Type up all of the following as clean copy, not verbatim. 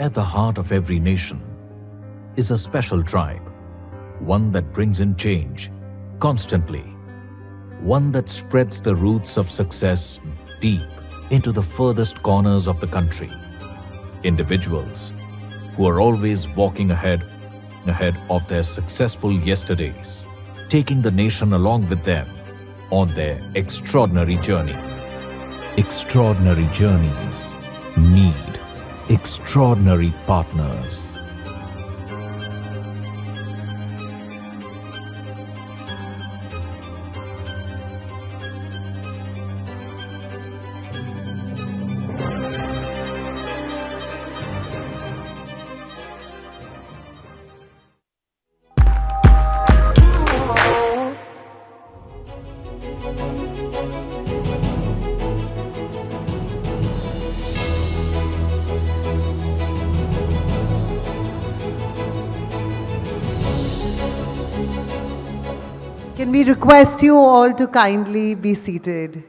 At the heart of every nation is a special tribe, one that brings in change constantly, one that spreads the roots of success deep into the furthest corners of the country. Individuals who are always walking ahead of their successful yesterdays, taking the nation along with them on their extraordinary journey. Extraordinary journeys need extraordinary partners. Can we request you all to kindly be seated?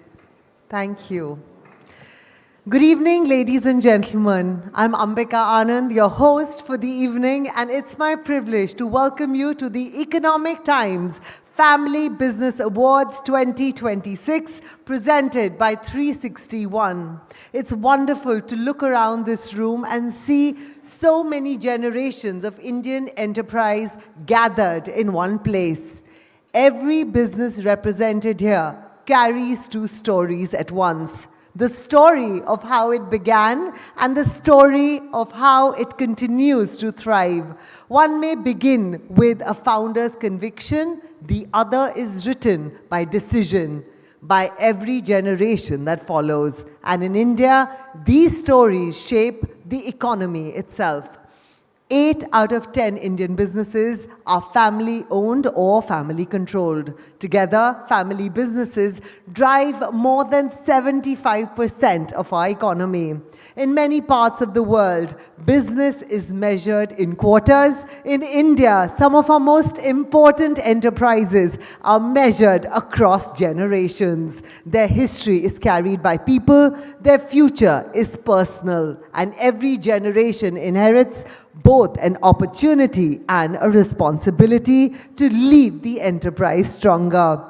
Thank you. Good evening, ladies and gentlemen. I'm Ambika Anand, your host for the evening, and it's my privilege to welcome you to the Economic Times Family Business Awards 2026, presented by 361. It's wonderful to look around this room and see so many generations of Indian enterprise gathered in one place. Every business represented here carries two stories at once. The story of how it began and the story of how it continues to thrive. One may begin with a founder's conviction, the other is written by decision, by every generation that follows. And in India, these stories shape the economy itself. 8 out of 10 Indian businesses are family-owned or family-controlled. Together, family businesses drive more than 75% of our economy. In many parts of the world, business is measured in quarters. In India, some of our most important enterprises are measured across generations. Their history is carried by people, their future is personal, and every generation inherits both an opportunity and a responsibility to leave the enterprise stronger.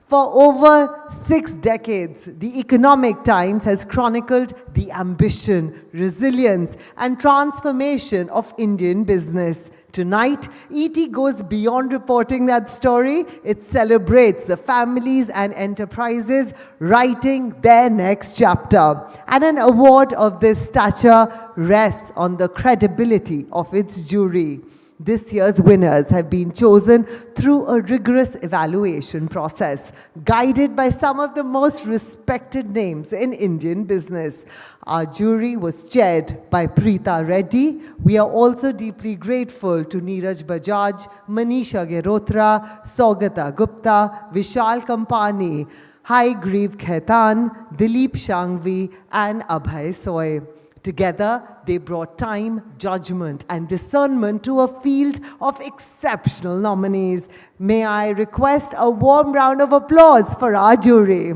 For over 6 decades, the Economic Times has chronicled the ambition, resilience, and transformation of Indian business. Tonight, ET goes beyond reporting that story. It celebrates the families and enterprises writing their next chapter. And an award of this stature rests on the credibility of its jury. This year's winners have been chosen through a rigorous evaluation process, guided by some of the most respected names in Indian business. Our jury was chaired by Preeta Reddy. We are also deeply grateful to Neeraj Bajaj, Manisha Gerotra, Saugata Gupta, Vishal Kampani, Haigreev Khaitan, Dilip Shangvi, and Abhay Soy. Together, they brought time, judgment, and discernment to a field of exceptional nominees. May I request a warm round of applause for our jury.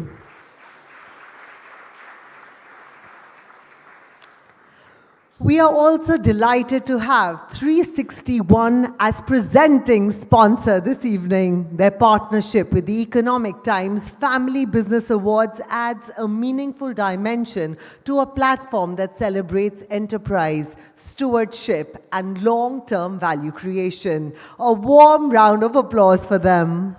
We are also delighted to have 361 as presenting sponsor this evening. Their partnership with the Economic Times Family Business Awards adds a meaningful dimension to a platform that celebrates enterprise, stewardship, and long-term value creation. A warm round of applause for them.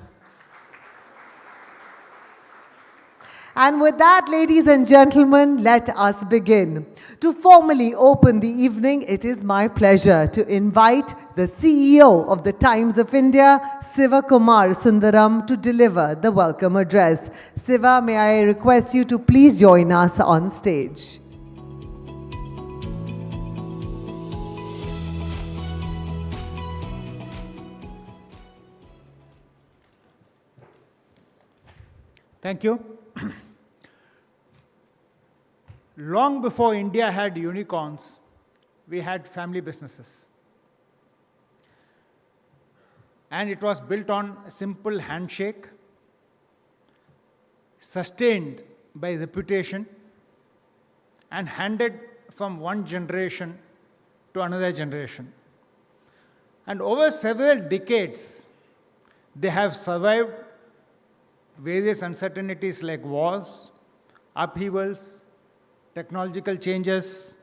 And with that, ladies and gentlemen, let us begin. To formally open the evening, it is my pleasure to invite the CEO of the Times of India, Siva Kumar Sundaram, to deliver the welcome address. Siva, may I request you to please join us on stage. Thank you. Long before India had unicorns, we had family businesses. And it was built on a simple handshake, sustained by reputation, and handed from one generation to another generation. And over several decades, they have survived various uncertainties like wars, upheavals, technological changes,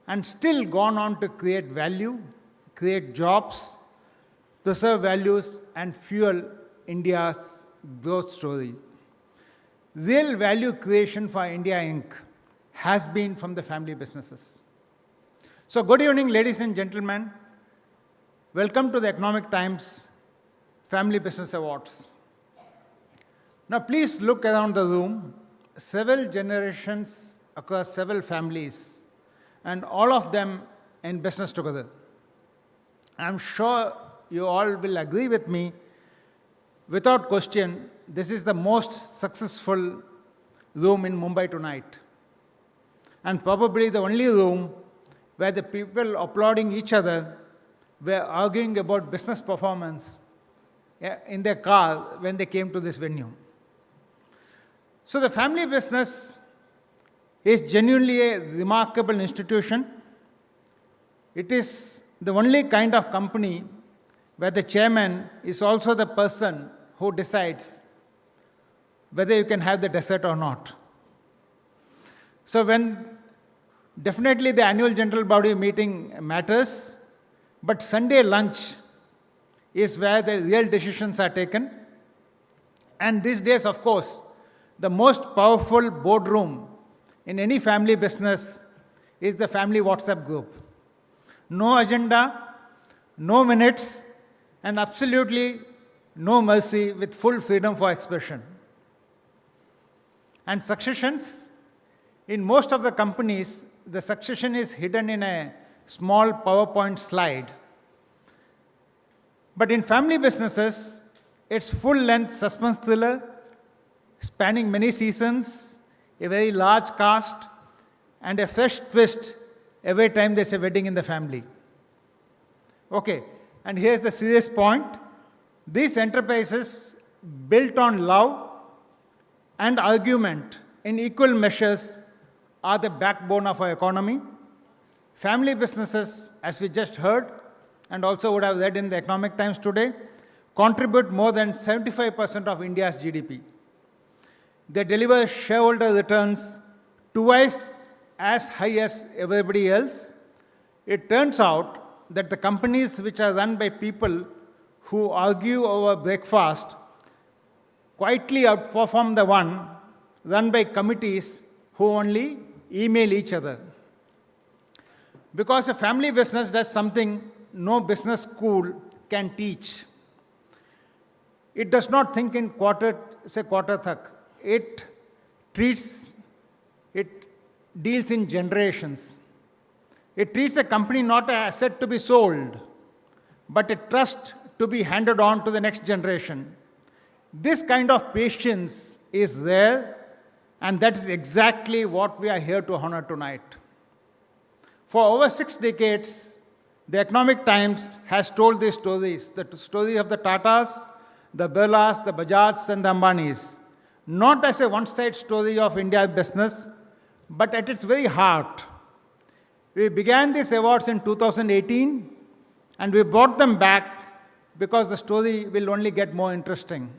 and still gone on to create value, create jobs, preserve values, and fuel India's growth story. Real value creation for India Inc. has been from the family businesses. So good evening, ladies and gentlemen. Welcome to the Economic Times Family Business Awards. Now please look around the room. Several generations across several families, and all of them in business together. I'm sure you all will agree with me. Without question, this is the most successful room in Mumbai tonight. And probably the only room where the people applauding each other were arguing about business performance in their car when they came to this venue. So the family business is genuinely a remarkable institution. It is the only kind of company where the chairman is also the person who decides whether you can have the dessert or not. So definitely the annual general body meeting matters, but Sunday lunch is where the real decisions are taken. And these days, of course, the most powerful boardroom in any family business is the family WhatsApp group. No agenda, no minutes, and absolutely no mercy, with full freedom for expression. And successions, in most of the companies, the succession is hidden in a small PowerPoint slide. But in family businesses, it's full-length suspense thriller, spanning many seasons, a very large cast, and a fresh twist every time there's a wedding in the family. Okay, and here's the serious point. These enterprises, built on love and argument in equal measures, are the backbone of our economy. Family businesses, as we just heard, and also would have read in the Economic Times today, contribute more than 75% of India's GDP. They deliver shareholder returns twice as high as everybody else. It turns out that the companies which are run by people who argue over breakfast quietly outperform the one run by committees who only email each other. Because a family business does something no business school can teach. It does not think in quarter thak. It deals in generations. It treats a company not an asset to be sold, but a trust to be handed on to the next generation. This kind of patience is rare, and that is exactly what we are here to honor tonight. For over 6 decades, the Economic Times has told these stories, the story of the Tatas, the Birlas, the Bajajs, and the Ambanis, not as a one-side story of India's business, but at its very heart. We began these awards in 2018, and we brought them back because the story will only get more interesting.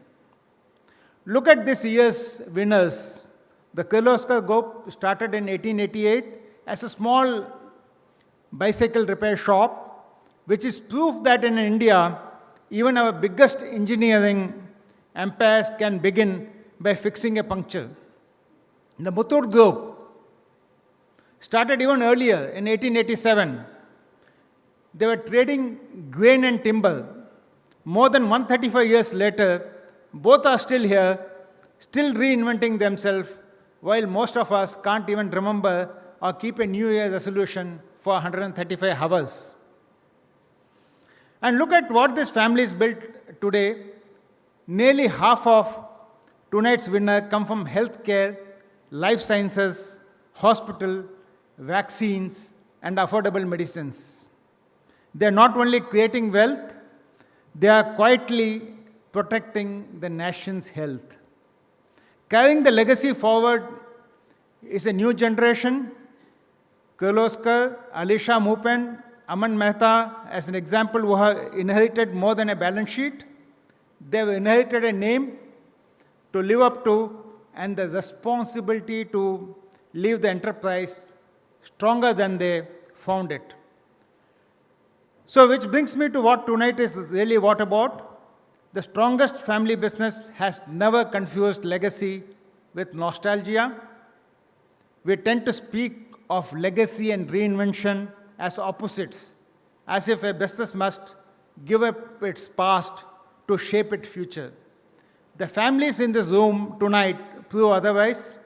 Look at this year's winners. The Kirloskar Group started in 1888 as a small bicycle repair shop, which is proof that in India, even our biggest engineering empires can begin by fixing a puncture. The Muthoot Group started even earlier in 1887. They were trading grain and timber. More than 135 years later, both are still here, still reinventing themselves, while most of us can't even remember or keep a New Year resolution for 135 hours. And look at what this family is built today. Nearly half of tonight's winner come from healthcare, life sciences, hospital, vaccines, and affordable medicines. They are not only creating wealth, they are quietly protecting the nation's health. Carrying the legacy forward is a new generation. Kirloskar, Alisha Moopen, Aman Mehta as an example who have inherited more than a balance sheet. They have inherited a name to live up to and the responsibility to leave the enterprise stronger than they found it. So which brings me to what tonight is really what about. The strongest family business has never confused legacy with nostalgia. We tend to speak of legacy and reinvention as opposites, as if a business must give up its past to shape its future. The families in this room tonight prove otherwise.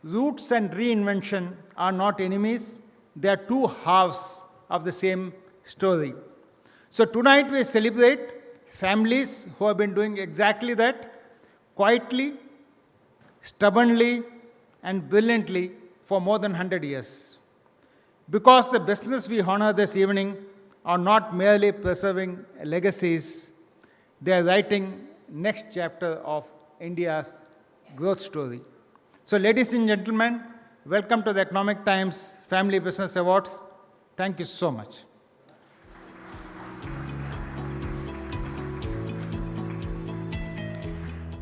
Roots and reinvention are not enemies. They are two halves of the same story. So tonight we celebrate families who have been doing exactly that, quietly, stubbornly, and brilliantly for more than 100 years. Because the business we honor this evening are not merely preserving legacies, they are writing next chapter of India's growth story. So ladies and gentlemen, welcome to the Economic Times Family Business Awards. Thank you so much.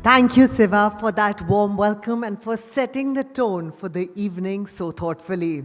Thank you, Siva, for that warm welcome and for setting the tone for the evening so thoughtfully.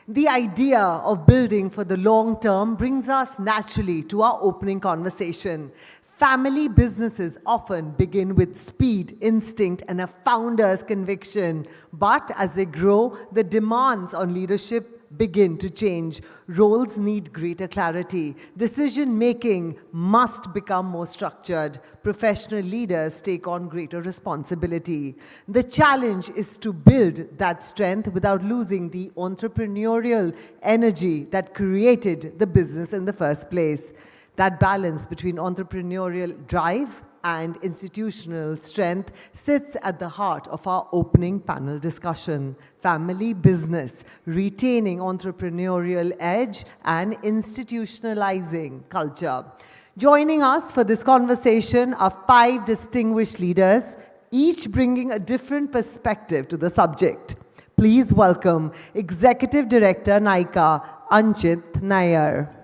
The idea of building for the long term brings us naturally to our opening conversation. Family businesses often begin with speed, instinct, and a founder's conviction. But as they grow, the demands on leadership begin to change. Roles need greater clarity. Decision-making must become more structured. Professional leaders take on greater responsibility. The challenge is to build that strength without losing the entrepreneurial energy that created the business in the first place. That balance between entrepreneurial drive and institutional strength sits at the heart of our opening panel discussion. Family business, retaining entrepreneurial edge and institutionalizing culture. Joining us for this conversation are 5 distinguished leaders, each bringing a different perspective to the subject. Please welcome Executive Director NICA, Anchit Nair.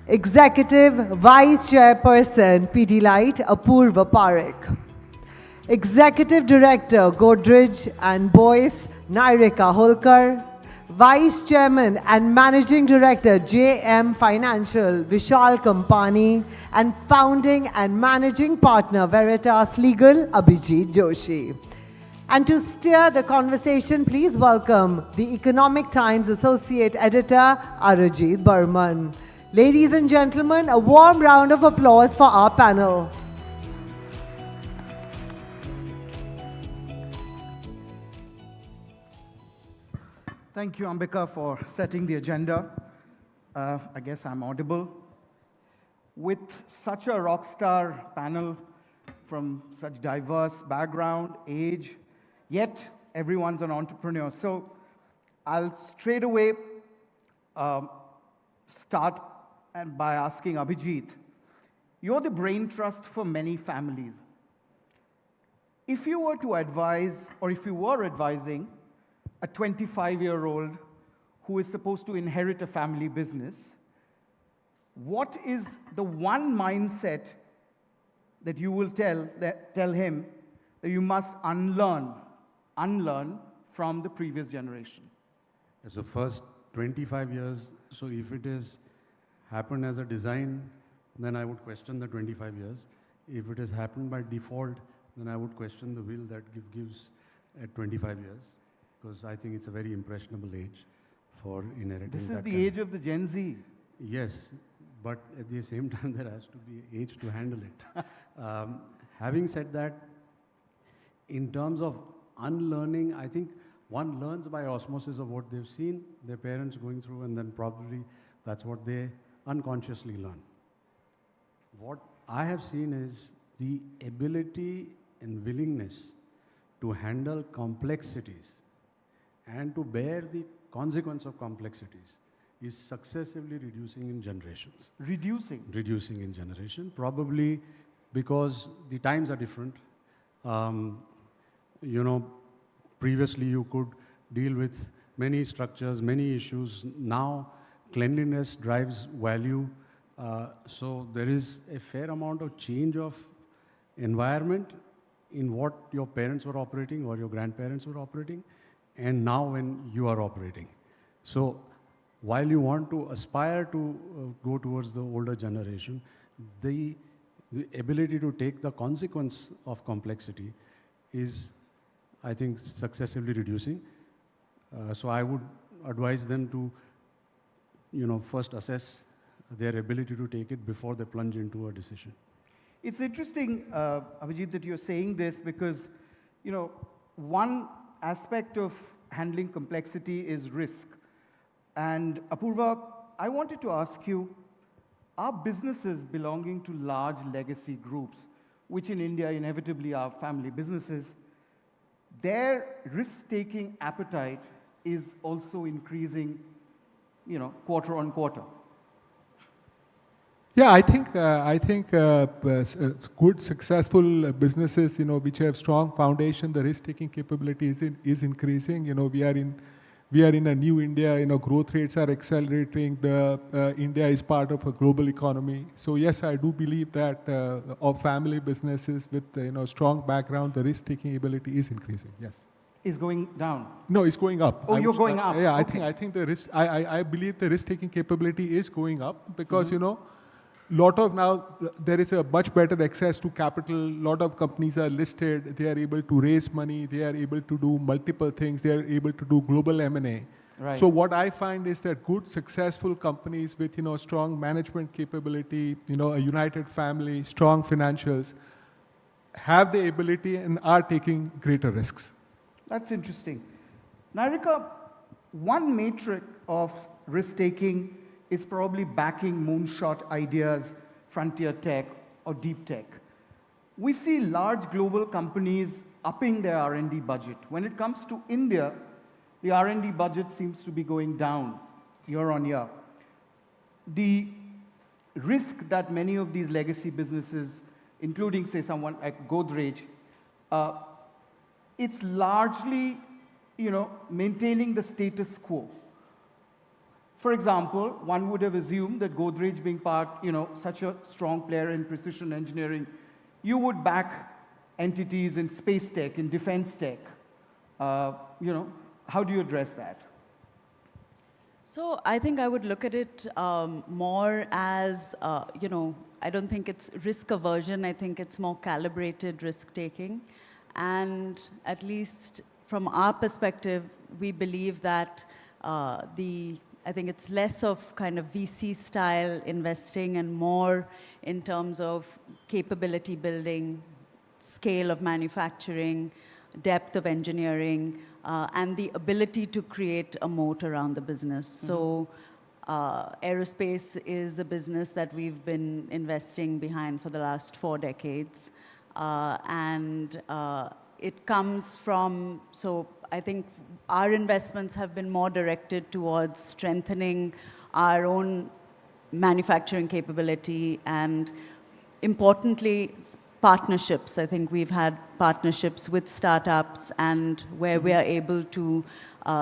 Executive Vice Chairperson, Pidilite, Apurva Parekh. Executive Director, Godrej and Boyce, Nairika Holkar. Vice Chairman and Managing Director, JM Financial, Vishal Kampani. And Founding and Managing Partner, Veritas Legal, Abhijit Joshi. And to steer the conversation, please welcome the Economic Times Associate Editor, Arajit Burman. Ladies and gentlemen, a warm round of applause for our panel. Thank you, Ambika, for setting the agenda. I guess I'm audible. With such a rock star panel from such diverse background, age, yet everyone's an entrepreneur. So I'll straight away start by asking Abhijit, you're the brain trust for many families. If you were to advise, or if you were advising, a 25-year-old who is supposed to inherit a family business, what is the one mindset that you will tell him that you must unlearn from the previous generation? So first 25 years, so if it is happened as a design, then I would question the 25 years. If it has happened by default, then I would question the will that gives at 25 years, because I think it's a very impressionable age for inheriting. This is the age of the Gen Z. Yes, but at the same time, there has to be age to handle it. Having said that, in terms of unlearning, I think one learns by osmosis of what they've seen their parents going through, and then probably that's what they unconsciously learn. What I have seen is the ability and willingness to handle complexities and to bear the consequence of complexities is successively reducing in generations. Reducing in generation, probably because the times are different. Previously you could deal with many structures, many issues. Now cleanliness drives value. So there is a fair amount of change of environment in what your parents were operating or your grandparents were operating, and now when you are operating. So while you want to aspire to go towards the older generation, the ability to take the consequence of complexity is, I think, successively reducing. So I would advise them to, first assess their ability to take it before they plunge into a decision. It's interesting, Abhijit, that you're saying this because, one aspect of handling complexity is risk. And Apurva, I wanted to ask you, are businesses belonging to large legacy groups, which in India inevitably are family businesses, their risk-taking appetite is also increasing, quarter on quarter? Yeah, I think good, successful businesses, which have strong foundation, the risk-taking capability is increasing. We are in a new India. Growth rates are accelerating. India is part of a global economy. So yes, I do believe that of family businesses with strong background, the risk-taking ability is increasing. Yes. Is going down? No, it's going up. Oh, you're going up. Yeah, okay. I think the risk. I believe the risk-taking capability is going up because lot of now there is a much better access to capital. Lot of companies are listed. They are able to raise money. They are able to do multiple things. They are able to do global M&A. Right. So what I find is that good, successful companies with strong management capability, a united family, strong financials, have the ability and are taking greater risks. That's interesting. Narika, one metric of risk-taking is probably backing moonshot ideas, frontier tech, or deep tech. We see large global companies upping their R&D budget. When it comes to India, the R&D budget seems to be going down year on year. The risk that many of these legacy businesses, including, say, someone like Godrej, it's largely, maintaining the status quo. For example, one would have assumed that Godrej being part, such a strong player in precision engineering, you would back entities in space tech, in defense tech. How do you address that? So I think I would look at it more as, I don't think it's risk aversion. I think it's more calibrated risk taking. And at least from our perspective, we believe that I think it's less of kind of VC style investing and more in terms of capability building, scale of manufacturing, depth of engineering, and the ability to create a moat around the business. So aerospace is a business that we've been investing behind for the last 4 decades. It comes from, so I think our investments have been more directed towards strengthening our own manufacturing capability and, importantly, partnerships. I think we've had partnerships with startups and where we are able to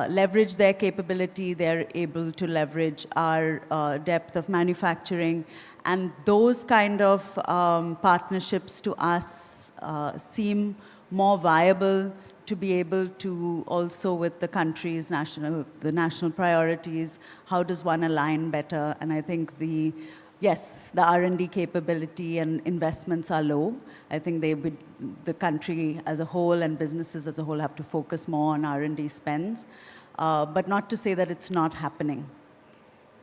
leverage their capability, they're able to leverage our depth of manufacturing. And those kind of partnerships to us seem more viable to be able to also with the country's national priorities, how does one align better? And I think the R&D capability and investments are low. I think the country as a whole and businesses as a whole have to focus more on R&D spends, but not to say that it's not happening.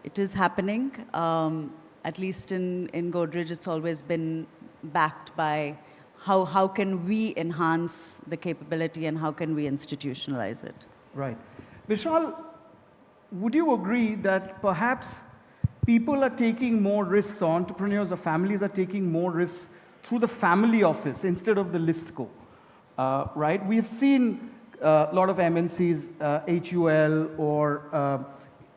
It is happening. At least in Godrej, it's always been backed by how can we enhance the capability and how can we institutionalize it? Right. Vishal, would you agree that perhaps people are taking more risks, or entrepreneurs or families are taking more risks through the family office instead of the listco, right? We've seen a lot of MNCs, HUL or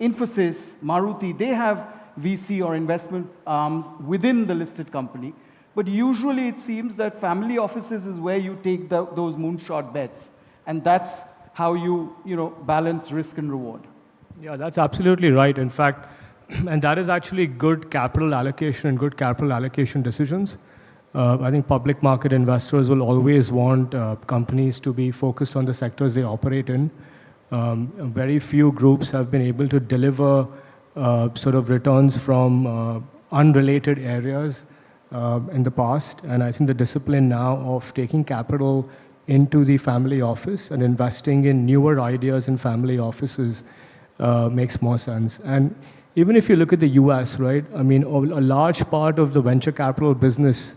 Infosys, Maruti, they have VC or investment arms within the listed company. But usually it seems that family offices is where you take those moonshot bets. And that's how you balance risk and reward. Yeah, that's absolutely right. In fact, and that is actually good capital allocation and good capital allocation decisions. I think public market investors will always want companies to be focused on the sectors they operate in. Very few groups have been able to deliver sort of returns from unrelated areas in the past. And I think the discipline now of taking capital into the family office and investing in newer ideas in family offices makes more sense. And even if you look at the US, right, I mean, a large part of the venture capital business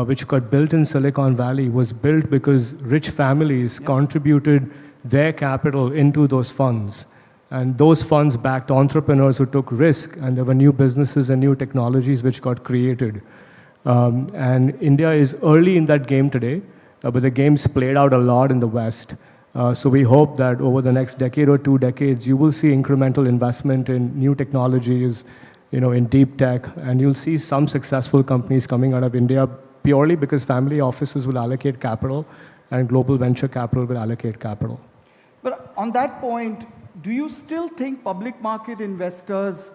which got built in Silicon Valley was built because rich families contributed their capital into those funds. And those funds backed entrepreneurs who took risk, and there were new businesses and new technologies which got created. And India is early in that game today, but the game's played out a lot in the West. So we hope that over the next decade or 2 decades, you will see incremental investment in new technologies, in deep tech, and you'll see some successful companies coming out of India purely because family offices will allocate capital and global venture capital will allocate capital. But on that point, do you still think public market investors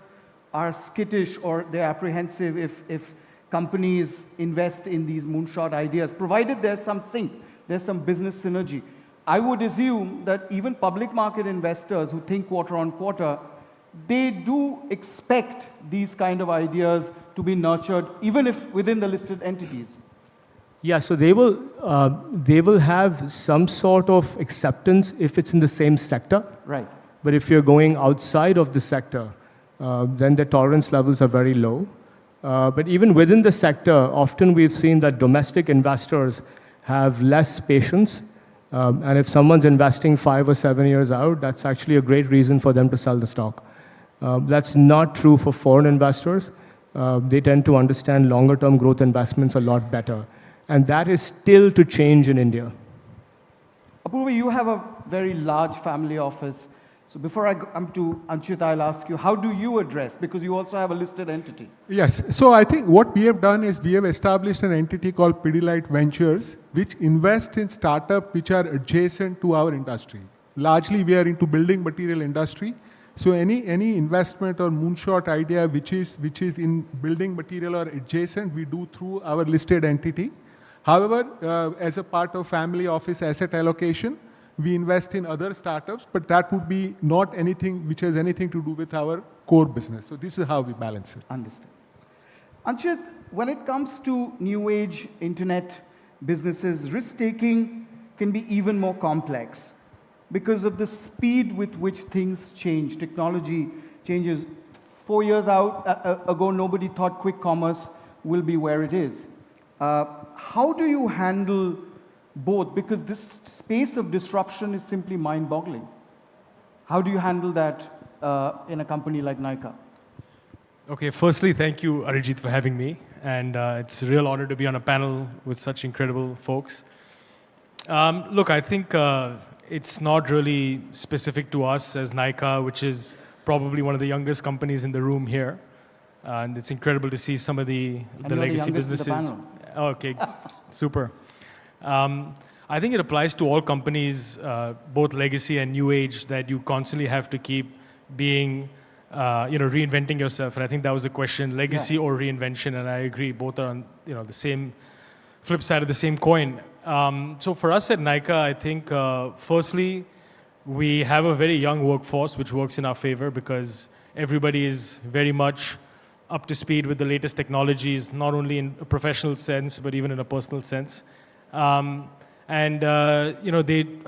are skittish or they're apprehensive if companies invest in these moonshot ideas, provided there's some sync, there's some business synergy? I would assume that even public market investors who think quarter on quarter, they do expect these kind of ideas to be nurtured, even if within the listed entities. Yeah, so they will have some sort of acceptance if it's in the same sector. Right. But if you're going outside of the sector, then the tolerance levels are very low. But even within the sector, often we've seen that domestic investors have less patience. And if someone's investing 5 or 7 years out, that's actually a great reason for them to sell the stock. That's not true for foreign investors. They tend to understand longer-term growth investments a lot better. And that is still to change in India. Apurva, you have a very large family office. So before I come to Anchit, I'll ask you, how do you address, because you also have a listed entity? Yes, so I think what we have done is we have established an entity called Pidilite Ventures, which invests in startups which are adjacent to our industry. Largely, we are into building material industry. So any investment or moonshot idea which is in building material or adjacent, we do through our listed entity. However, as a part of family office asset allocation, we invest in other startups, but that would be not anything which has anything to do with our core business. So this is how we balance it. Understood. Anchit, when it comes to new age internet businesses, risk-taking can be even more complex because of the speed with which things change. Technology changes. 4 years ago, nobody thought quick commerce will be where it is. How do you handle both? Because this space of disruption is simply mind-boggling. How do you handle that in a company like Nykaa? Okay, firstly, thank you, Arijit, for having me. And it's a real honor to be on a panel with such incredible folks. Look, I think it's not really specific to us as Nykaa, which is probably one of the youngest companies in the room here. And it's incredible to see some of the legacy businesses. Oh, okay, super. I think it applies to all companies, both legacy and new age, that you constantly have to keep being, reinventing yourself. And I think that was a question, legacy or reinvention. And I agree, both are on, the same flip side of the same coin. So for us at Nykaa, I think, firstly, we have a very young workforce, which works in our favor because everybody is very much up to speed with the latest technologies, not only in a professional sense, but even in a personal sense. I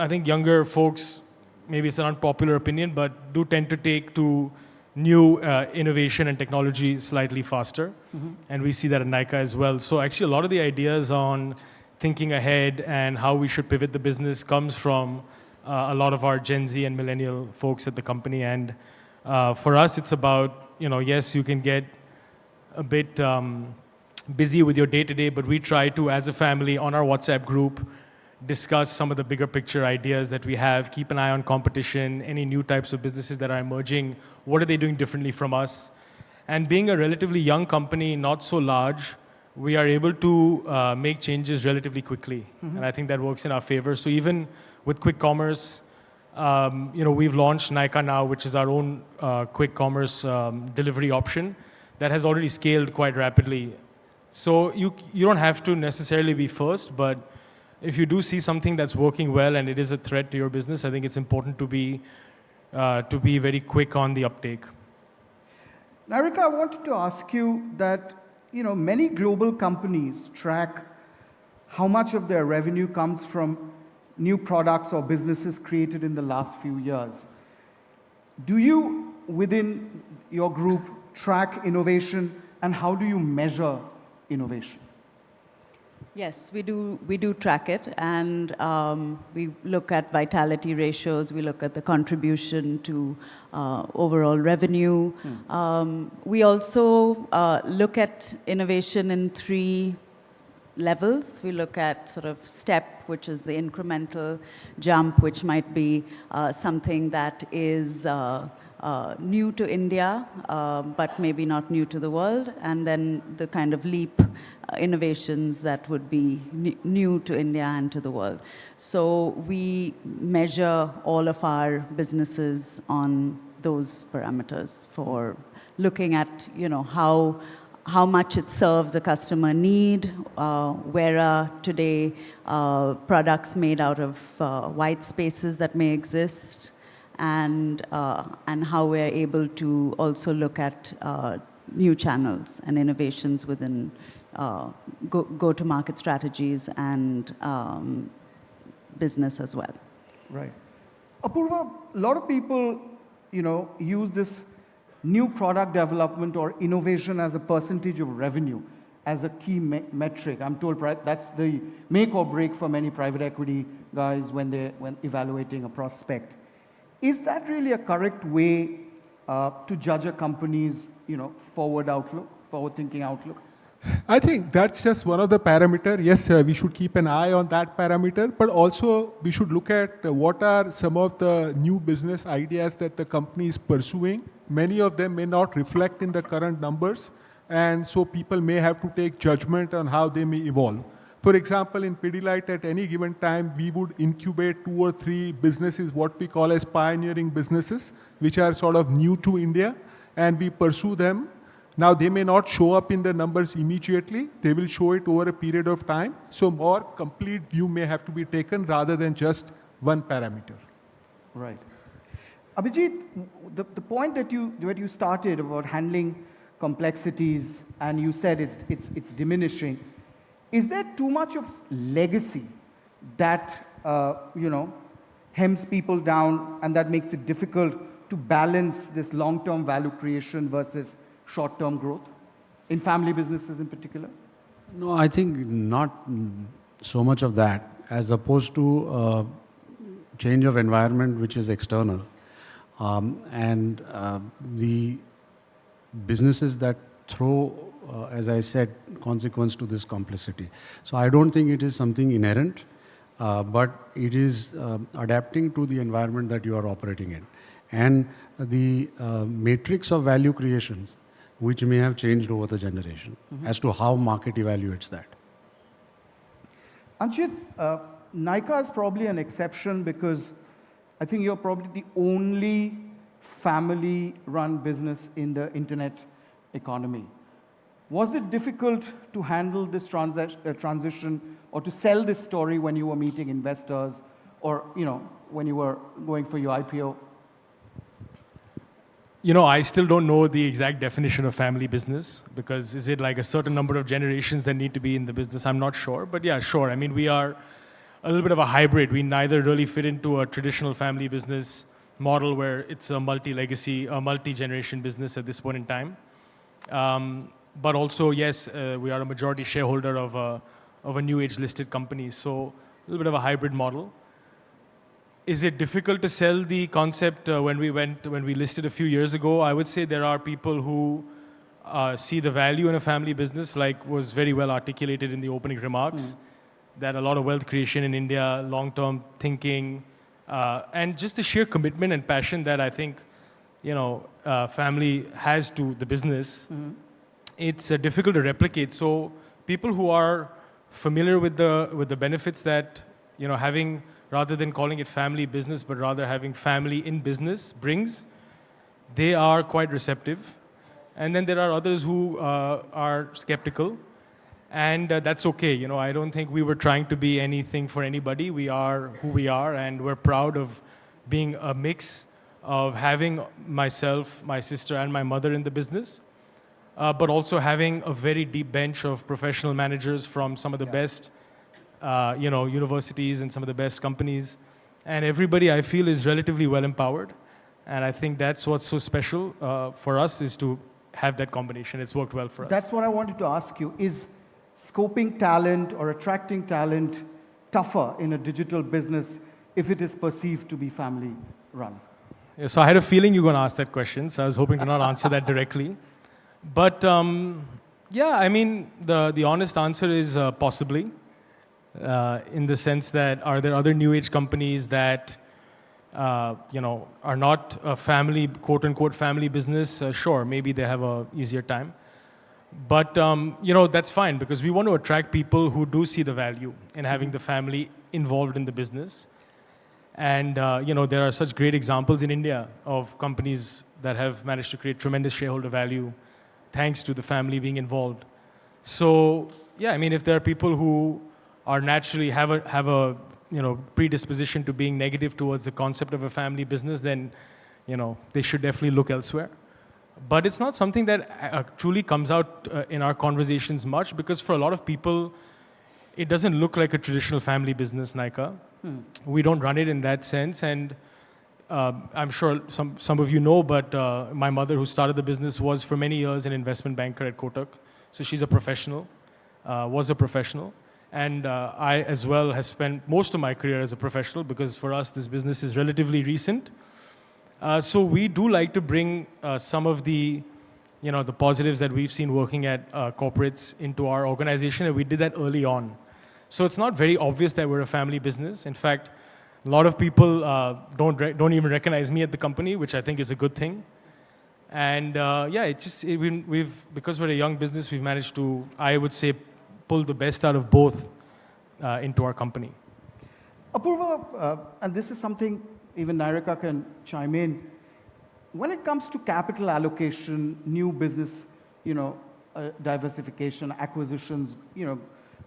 think younger folks, maybe it's an unpopular opinion, but do tend to take to new innovation and technology slightly faster. Mm-hmm. And we see that at Nykaa as well. So actually a lot of the ideas on thinking ahead and how we should pivot the business comes from a lot of our Gen Z and millennial folks at the company. And for us, it's about, yes, you can get a bit busy with your day-to-day, but we try to, as a family, on our WhatsApp group, discuss some of the bigger picture ideas that we have, keep an eye on competition, any new types of businesses that are emerging, what are they doing differently from us? And being a relatively young company, not so large, we are able to make changes relatively quickly. Mm-hmm. And I think that works in our favor. So even with quick commerce, we've launched Nykaa Now, which is our own quick commerce delivery option that has already scaled quite rapidly. So you don't have to necessarily be first, but if you do see something that's working well and it is a threat to your business, I think it's important to be very quick on the uptake. Narika, I wanted to ask you that, many global companies track how much of their revenue comes from new products or businesses created in the last few years. Do you, within your group, track innovation, and how do you measure innovation? Yes, we do track it, and we look at vitality ratios, we look at the contribution to overall revenue. We also look at innovation in 3 levels. We look at sort of step, which is the incremental jump, which might be something that is new to India, but maybe not new to the world, and then the kind of leap innovations that would be new to India and to the world. So we measure all of our businesses on those parameters for looking at, how much it serves a customer need, where are today products made out of white spaces that may exist, and how we're able to also look at new channels and innovations within go-to-market strategies and business as well. Right. Apurva, a lot of people, use this new product development or innovation as a percentage of revenue as a key metric. I'm told that's the make or break for many private equity guys when evaluating a prospect. Is that really a correct way to judge a company's, forward-thinking outlook? I think that's just one of the parameters. Yes, we should keep an eye on that parameter, but also we should look at what are some of the new business ideas that the company is pursuing. Many of them may not reflect in the current numbers, and so people may have to take judgment on how they may evolve. For example, in Pidilite, at any given time, we would incubate 2 or 3 businesses, what we call as pioneering businesses, which are sort of new to India, and we pursue them. Now, they may not show up in the numbers immediately. They will show it over a period of time. So more complete view may have to be taken rather than just one parameter. Right. Abhijit, the point that you started about handling complexities, and you said it's diminishing. Is there too much of legacy that hems people down, and that makes it difficult to balance this long-term value creation versus short-term growth in family businesses in particular? No, I think not so much of that, as opposed to change of environment which is external, and the businesses that throw, as I said, consequence to this complexity. So I don't think it is something inherent, but it is adapting to the environment that you are operating in. And the matrix of value creations, which may have changed over the generation, as to how market evaluates that. Anchit, Nykaa is probably an exception because I think you're probably the only family-run business in the internet economy. Was it difficult to handle this transition or to sell this story when you were meeting investors or when you were going for your IPO? I still don't know the exact definition of family business, because is it like a certain number of generations that need to be in the business? I'm not sure, but yeah, sure. I mean, we are a little bit of a hybrid. We neither really fit into a traditional family business model where it's a multi-legacy, a multi-generation business at this point in time. But also, yes, we are a majority shareholder of a new age listed company. So a little bit of a hybrid model. Is it difficult to sell the concept when we listed a few years ago? I would say there are people who see the value in a family business, like was very well articulated in the opening remarks, that a lot of wealth creation in India, long-term thinking, and just the sheer commitment and passion that I think, family has to the business. It's difficult to replicate. So people who are familiar with the benefits that having rather than calling it family business, but rather having family in business brings, they are quite receptive. And then there are others who are skeptical. And that's okay. You know, I don't think we were trying to be anything for anybody. We are who we are, and we're proud of being a mix of having myself, my sister, and my mother in the business, but also having a very deep bench of professional managers from some of the best, universities and some of the best companies. And everybody, I feel, is relatively well empowered. And I think that's what's so special for us, is to have that combination. It's worked well for us. That's what I wanted to ask you. Is scoping talent or attracting talent tougher in a digital business if it is perceived to be family run? Yeah, so I had a feeling you were going to ask that question, so I was hoping to not answer that directly. But yeah, I mean, the honest answer is possibly, in the sense that are there other new age companies that are not a family, quote unquote, family business? Sure, maybe they have a easier time. But that's fine, because we want to attract people who do see the value in having the family involved in the business. And there are such great examples in India of companies that have managed to create tremendous shareholder value thanks to the family being involved. So yeah, I mean, if there are people who are naturally have a predisposition to being negative towards the concept of a family business, then they should definitely look elsewhere. But it's not something that truly comes out in our conversations much, because for a lot of people, it doesn't look like a traditional family business, Nykaa. We don't run it in that sense. And I'm sure some of you know, but my mother, who started the business, was for many years an investment banker at Kotak. So she's a professional, was a professional. And I as well have spent most of my career as a professional, because for us, this business is relatively recent. So we do like to bring some of the positives that we've seen working at corporates into our organization, and we did that early on. So it's not very obvious that we're a family business. In fact, a lot of people don't even recognize me at the company, which I think is a good thing. And because we're a young business, we've managed to, I would say, pull the best out of both into our company. Apurva, and this is something even Narika can chime in. When it comes to capital allocation, new business, diversification, acquisitions,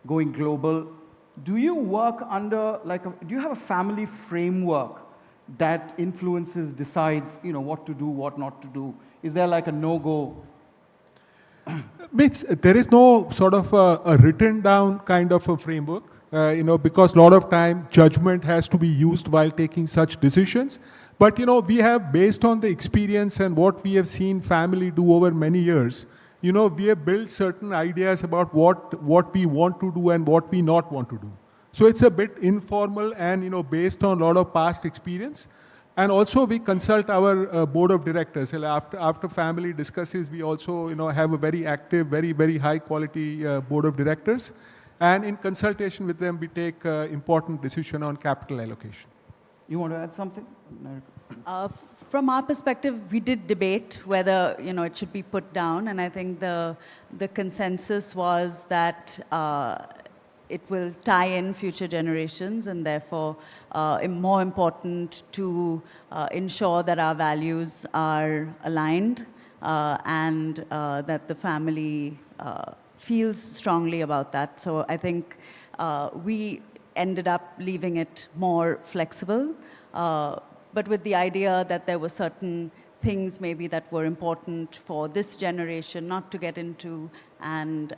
going global, do you work under do you have a family framework that influences, decides, what to do, what not to do? Is there like a no-go? There is no sort of a written down kind of a framework, because a lot of time judgment has to be used while taking such decisions. But, we have, based on the experience and what we have seen family do over many years, we have built certain ideas about what we want to do and what we not want to do. So it's a bit informal and, based on a lot of past experience. And also we consult our board of directors. After family discusses, we also have a very active, very, very high quality board of directors. And in consultation with them, we take important decision on capital allocation. You want to add something? From our perspective, we did debate whether it should be put down, and I think the consensus was that it will tie in future generations, and therefore more important to ensure that our values are aligned and that the family feels strongly about that. So I think we ended up leaving it more flexible, but with the idea that there were certain things maybe that were important for this generation not to get into, and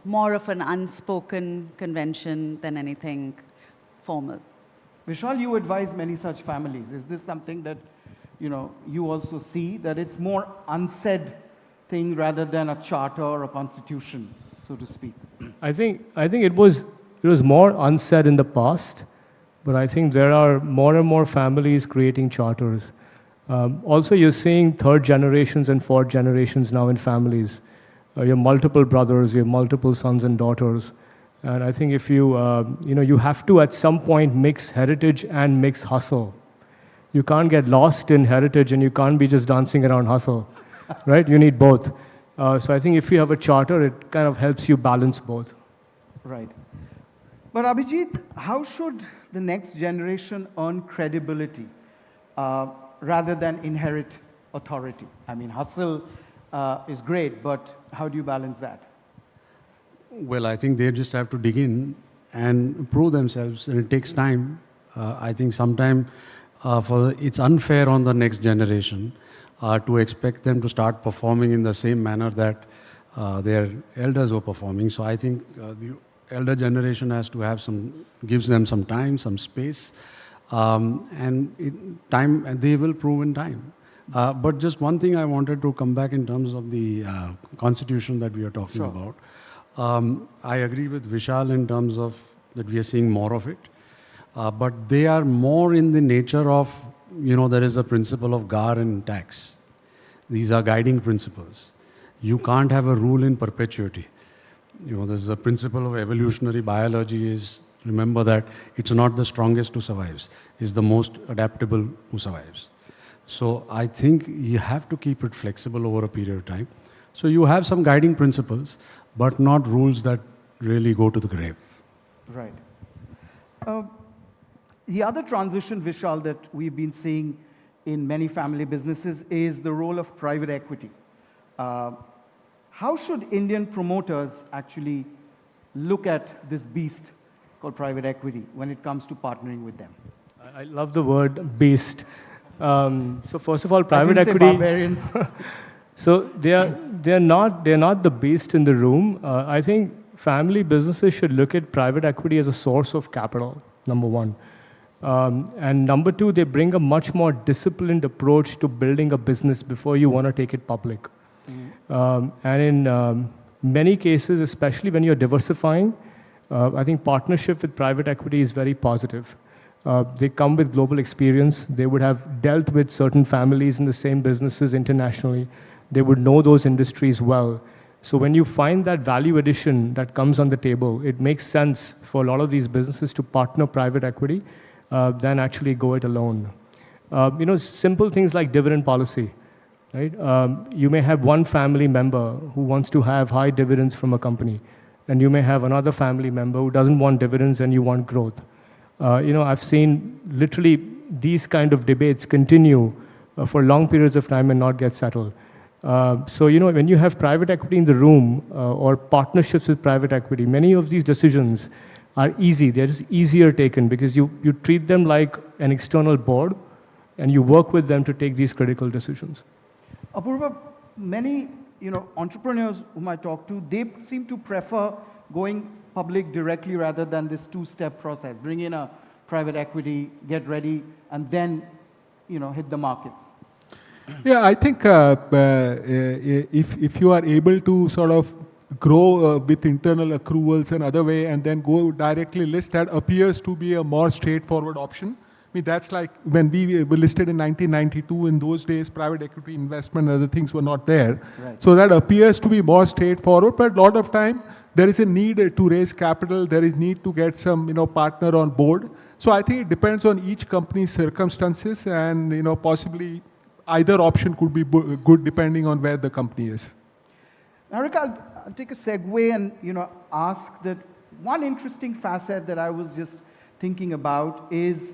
more of an unspoken convention than anything formal. Vishal, you advise many such families. Is this something that you also see, that it's more unsaid thing rather than a charter or a constitution, so to speak? I think it was more unsaid in the past, but I think there are more and more families creating charters. Also, you're seeing third generations and fourth generations now in families. You have multiple brothers, you have multiple sons and daughters. And I think if you have to at some point mix heritage and mix hustle. You can't get lost in heritage and you can't be just dancing around hustle, right? You need both. So I think if you have a charter, it kind of helps you balance both. Right. But Abhijit, how should the next generation earn credibility rather than inherit authority? I mean, hustle is great, but how do you balance that? Well, I think they just have to dig in and prove themselves, and it takes time. I think sometimes it's unfair on the next generation to expect them to start performing in the same manner that their elders were performing. So I think the elder generation has to have gives them some time, some space, and they will prove in time. But just one thing I wanted to come back in terms of the constitution that we are talking about. I agree with Vishal in terms of that we are seeing more of it. But they are more in the nature of, there is a principle of GAR in tax. These are guiding principles. You can't have a rule in perpetuity. There's a principle of evolutionary biology is, remember that it's not the strongest who survives, it's the most adaptable who survives. So I think you have to keep it flexible over a period of time. So you have some guiding principles, but not rules that really go to the grave. Right. The other transition, Vishal, that we've been seeing in many family businesses is the role of private equity. How should Indian promoters actually look at this beast called private equity when it comes to partnering with them? I love the word beast. So first of all, private I didn't equity. say barbarians. So they're not the beast in the room. I think family businesses should look at private equity as a source of capital, number one. And number two, they bring a much more disciplined approach to building a business before you want to take it public. And in many cases, especially when you're diversifying, I think partnership with private equity is very positive. They come with global experience. They would have dealt with certain families in the same businesses internationally. They would know those industries well. So when you find that value addition that comes on the table, it makes sense for a lot of these businesses to partner private equity than actually go it alone. Simple things like dividend policy, right? You may have one family member who wants to have high dividends from a company, and you may have another family member who doesn't want dividends and you want growth. I've seen literally these kind of debates continue for long periods of time and not get settled. So when you have private equity in the room or partnerships with private equity, many of these decisions are easy. They're just easier taken because you treat them like an external board and you work with them to take these critical decisions. Apurva, many entrepreneurs whom I talk to, they seem to prefer going public directly rather than this two-step process. Bring in a private equity, get ready, and then hit the markets. Yeah, I think if you are able to sort of grow with internal accruals and other way and then go directly list, that appears to be a more straightforward option. I mean, that's like when we were listed in 1992, in those days, private equity investment and other things were not there. Right. So that appears to be more straightforward, but a lot of time there is a need to raise capital, there is need to get some partner on board. So I think it depends on each company's circumstances and possibly either option could be good depending on where the company is. Now, Rick, I'll take a segue and ask that one interesting facet that I was just thinking about is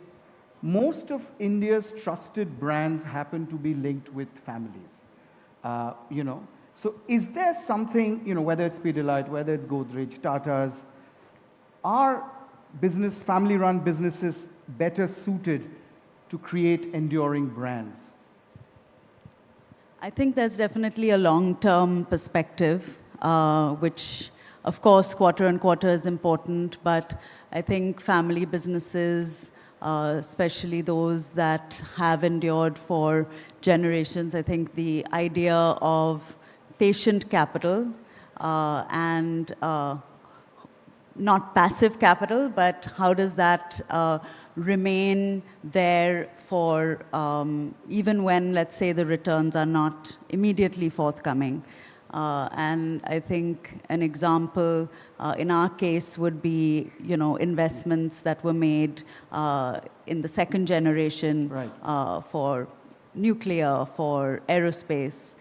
most of India's trusted brands happen to be linked with families. So is there something, whether it's Pidilite, whether it's Godrej, Tata's, are family-run businesses better suited to create enduring brands? I think there's definitely a long-term perspective, which, of course, quarter on quarter is important, but I think family businesses, especially those that have endured for generations, I think the idea of patient capital and not passive capital, but how does that remain there for even when, let's say, the returns are not immediately forthcoming. And I think an example in our case would be, investments that were made in the second generation for nuclear, for aerospace.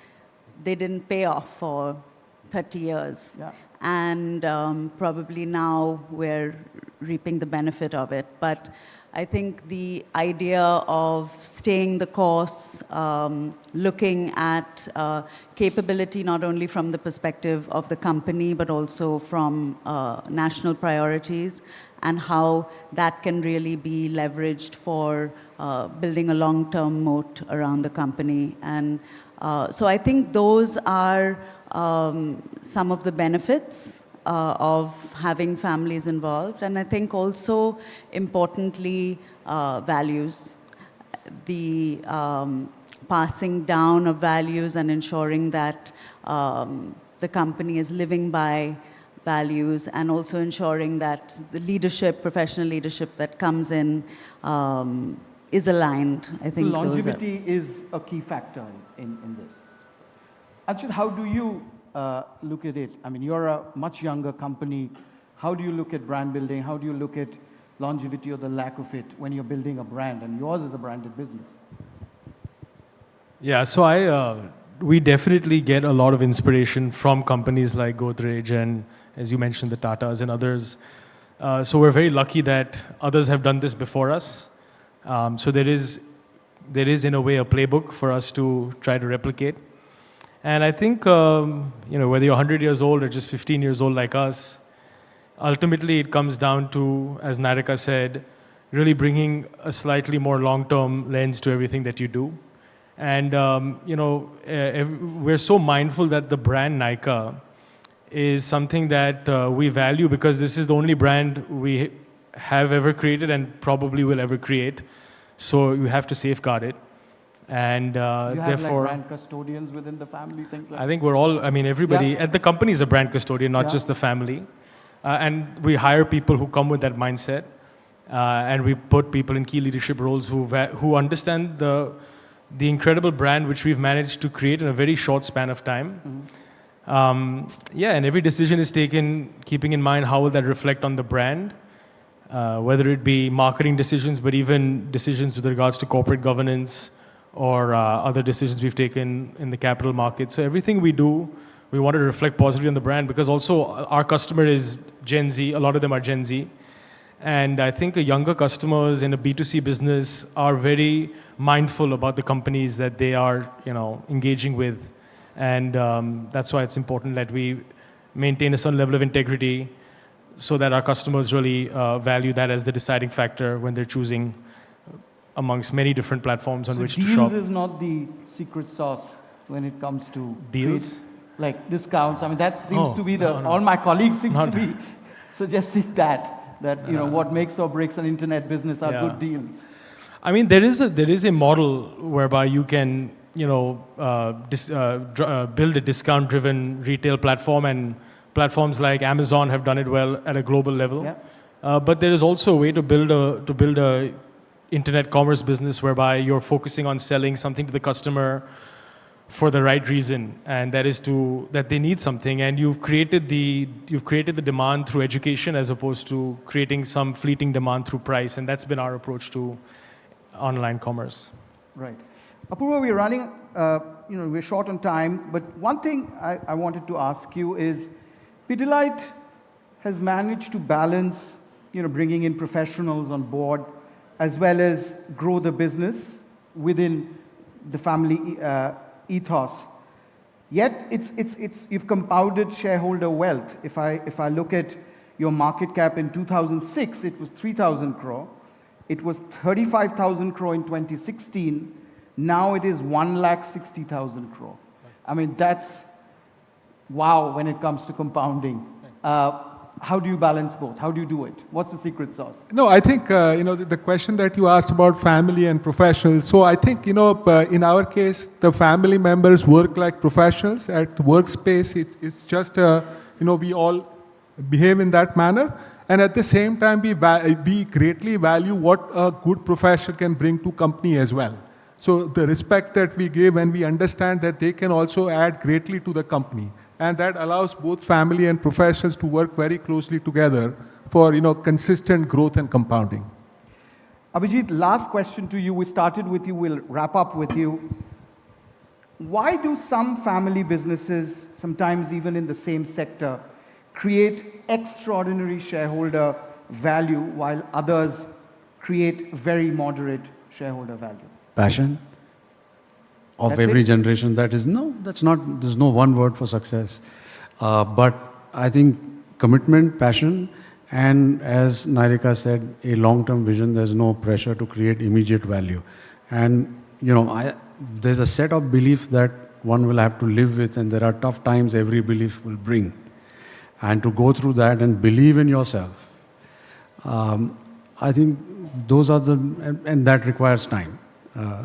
They didn't pay off for 30 years. Yeah. And probably now we're reaping the benefit of it. But I think the idea of staying the course, looking at capability not only from the perspective of the company, but also from national priorities, and how that can really be leveraged for building a long-term moat around the company. And so I think those are some of the benefits of having families involved. And I think also, importantly, values. The passing down of values and ensuring that the company is living by values, and also ensuring that the leadership, professional leadership that comes in is aligned. I think so longevity is a key factor in this. Actually, how do you look at it? I mean, you're a much younger company. How do you look at brand building? How do you look at longevity or the lack of it when you're building a brand? And yours is a branded business. Yeah, so we definitely get a lot of inspiration from companies like Godrej and, as you mentioned, the Tatas and others. So we're very lucky that others have done this before us. So there is, in a way, a playbook for us to try to replicate. And I think, whether you're 100 years old or just 15 years old like us, ultimately it comes down to, as Narika said, really bringing a slightly more long-term lens to everything that you do. And, we're so mindful that the brand Nykaa is something that we value, because this is the only brand we have ever created and probably will ever create. So you have to safeguard it. And you have therefore, like brand custodians within the family, things like that? I think we're all, everybody at the company is a brand custodian, not just the family. And we hire people who come with that mindset. And we put people in key leadership roles who understand the incredible brand which we've managed to create in a very short span of time. And every decision is taken keeping in mind how will that reflect on the brand, whether it be marketing decisions, but even decisions with regards to corporate governance, or other decisions we've taken in the capital market. So everything we do, we want to reflect positively on the brand, because also our customer is Gen Z. A lot of them are Gen Z. And I think the younger customers in a B2C business are very mindful about the companies that they are, engaging with. And that's why it's important that we maintain a certain level of integrity, so that our customers really value that as the deciding factor when they're choosing amongst many different platforms on which to shop. Deals is not the secret sauce when it comes to deals, like discounts. I mean, that seems to be all my colleagues seem to be suggesting that what makes or breaks an internet business are good deals. I mean, there is a model whereby you can build a discount-driven retail platform, and platforms like Amazon have done it well at a global level. Yeah. But there is also a way to build a internet commerce business whereby you're focusing on selling something to the customer for the right reason, and that is that they need something, and you've created the demand through education as opposed to creating some fleeting demand through price, and that's been our approach to online commerce. Right. Apurva, we're running, we're short on time, but one thing I wanted to ask you is, Pidilite has managed to balance, bringing in professionals on board, as well as grow the business within the family ethos. Yet you've compounded shareholder wealth. If I look at your market cap in 2006, it was 3,000 crore. It was 35,000 crore in 2016. Now it is 1,60,000 crore. I mean, that's wow when it comes to compounding. How do you balance both? How do you do it? What's the secret sauce? No, I think, the question that you asked about family and professionals. So I think, in our case, the family members work like professionals. At workspace, it's just, we all behave in that manner. And at the same time, we greatly value what a good professional can bring to company as well. So the respect that we give, and we understand that they can also add greatly to the company. And that allows both family and professionals to work very closely together for consistent growth and compounding. Abhijit, last question to you. We started with you, we'll wrap up with you. Why do some family businesses, sometimes even in the same sector, create extraordinary shareholder value while others create very moderate shareholder value? Passion of That's every it? generation. That is, no, that's not, there's no one word for success. But I think commitment, passion, and as Nairika said, a long-term vision. There's no pressure to create immediate value. And, there's a set of beliefs that one will have to live with, and there are tough times every belief will bring. And to go through that and believe in yourself, I think those are and that requires time.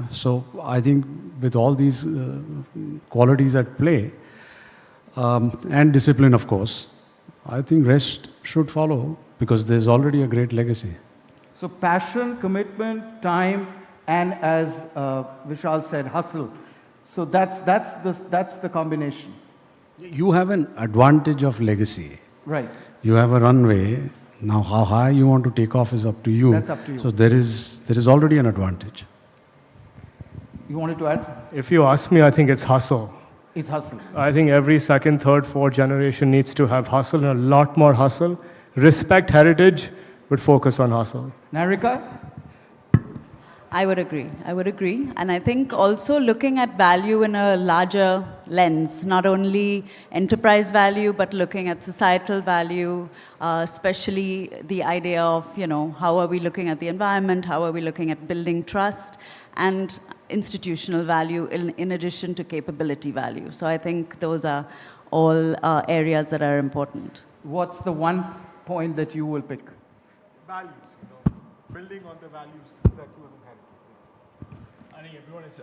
So I think with all these qualities at play, and discipline, of course, I think rest should follow because there's already a great legacy. So passion, commitment, time, and as Vishal said, hustle. So that's the combination. You have an advantage of legacy. Right. You have a runway. Now, how high you want to take off is up to you. That's up to you. So there is already an advantage. You wanted to add something? If you ask me, I think it's hustle. It's hustle. I think every second, third, fourth generation needs to have hustle and a lot more hustle. Respect heritage, but focus on hustle. Narika? I would agree. I would agree. And I think also looking at value in a larger lens, not only enterprise value, but looking at societal value, especially the idea of, how are we looking at the environment, how are we looking at building trust, and institutional value in addition to capability value. So I think those are all areas that are important. What's the one point that you will pick? Values, building on the values that you have inherited. I think everyone is.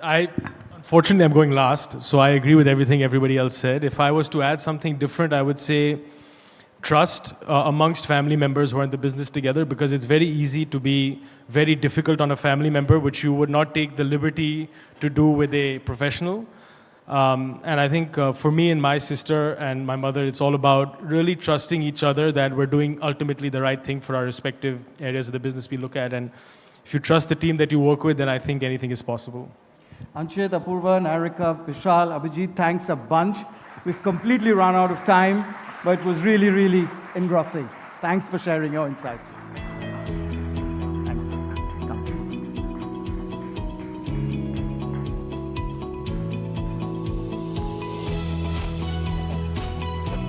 Unfortunately, I'm going last, so I agree with everything everybody else said. If I was to add something different, I would say trust amongst family members who are in the business together, because it's very easy to be very difficult on a family member, which you would not take the liberty to do with a professional. And I think for me and my sister and my mother, it's all about really trusting each other that we're doing ultimately the right thing for our respective areas of the business we look at. And if you trust the team that you work with, then I think anything is possible. Anchit, Apurva, Narika, Vishal, Abhijit, thanks a bunch. We've completely run out of time, but it was really, really engrossing. Thanks for sharing your insights.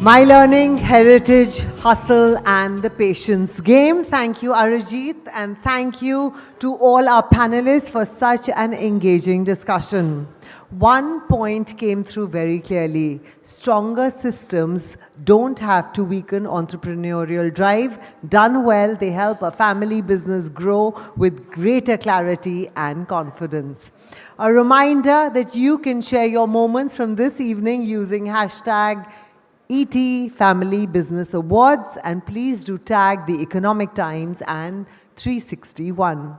My Learning, Heritage, Hustle, and the Patience Game. Thank you, Arijit, and thank you to all our panelists for such an engaging discussion. One point came through very clearly. Stronger systems don't have to weaken entrepreneurial drive. Done well, they help a family business grow with greater clarity and confidence. A reminder that you can share your moments from this evening using hashtag ET Family Business Awards, and please do tag the Economic Times and 360 ONE.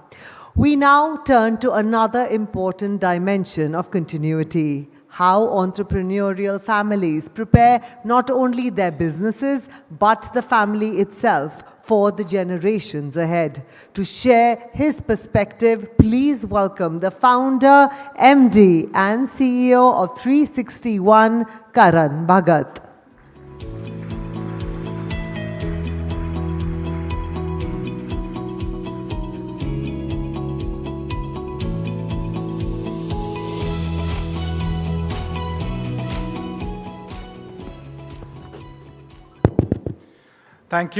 We now turn to another important dimension of continuity: how entrepreneurial families prepare not only their businesses but the family itself for the generations ahead. To share his perspective, please welcome the founder, MD and CEO of 360 ONE, Karan Bhagat. Thank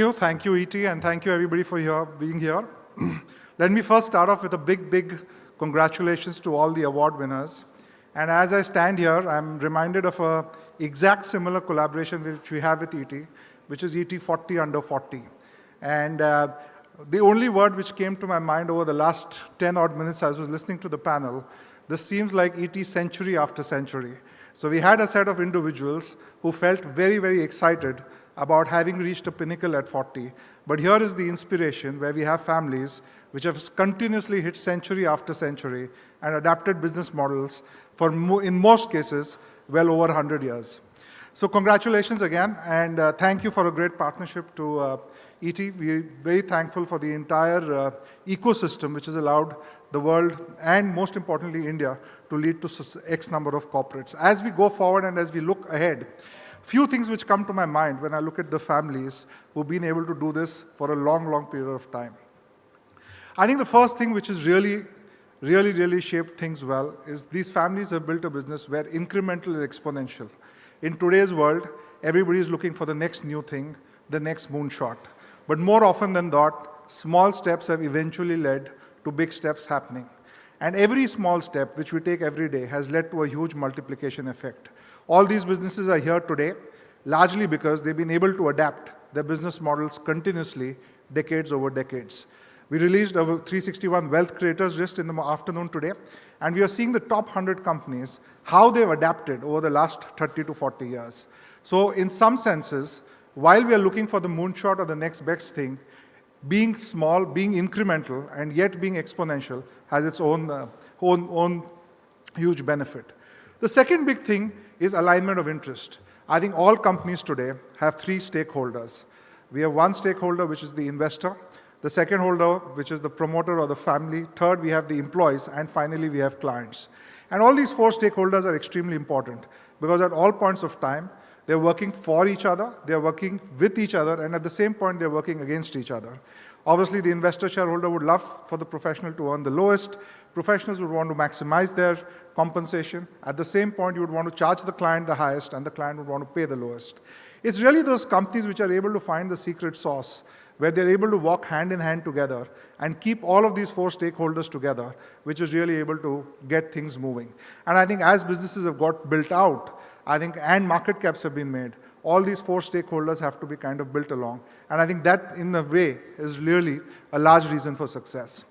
you, ET, and thank you everybody for being here. Let me first start off with a big congratulations to all the award winners. And as I stand here, I'm reminded of an exact similar collaboration which we have with ET, which is ET 40 under 40. And the only word which came to my mind over the last 10 odd minutes as I was listening to the panel, this seems like ET century after century. So we had a set of individuals who felt very excited about having reached a pinnacle at 40. But here is the inspiration where we have families which have continuously hit century after century and adapted business models for, in most cases, well over 100 years. So congratulations again, and thank you for a great partnership to ET. We're very thankful for the entire ecosystem which has allowed the world, and most importantly India, to lead to X number of corporates. As we go forward and as we look ahead, few things which come to my mind when I look at the families who've been able to do this for a long, long period of time. I think the first thing which has really shaped things well is these families have built a business where incremental is exponential. In today's world, everybody is looking for the next new thing, the next moonshot. But more often than not, small steps have eventually led to big steps happening. And every small step which we take every day has led to a huge multiplication effect. All these businesses are here today largely because they've been able to adapt their business models continuously, decades over decades. We released our 361 Wealth Creators list in the afternoon today, and we are seeing the top 100 companies, how they've adapted over the last 30 to 40 years. So in some senses, while we are looking for the moonshot or the next best thing, being small, being incremental, and yet being exponential has its own huge benefit. The second big thing is alignment of interest. I think all companies today have three stakeholders. We have one stakeholder, which is the investor, the second holder, which is the promoter or the family, third, we have the employees, and finally, we have clients. And all these four stakeholders are extremely important because at all points of time, they're working for each other, they're working with each other, and at the same point, they're working against each other. Obviously, the investor shareholder would love for the professional to earn the lowest. Professionals would want to maximize their compensation. At the same point, you would want to charge the client the highest, and the client would want to pay the lowest. It's really those companies which are able to find the secret sauce, where they're able to walk hand in hand together and keep all of these four stakeholders together, which is really able to get things moving. And I think as businesses have got built out, and market caps have been made, all these four stakeholders have to be kind of built along. And I think that, in a way, is really a large reason for success.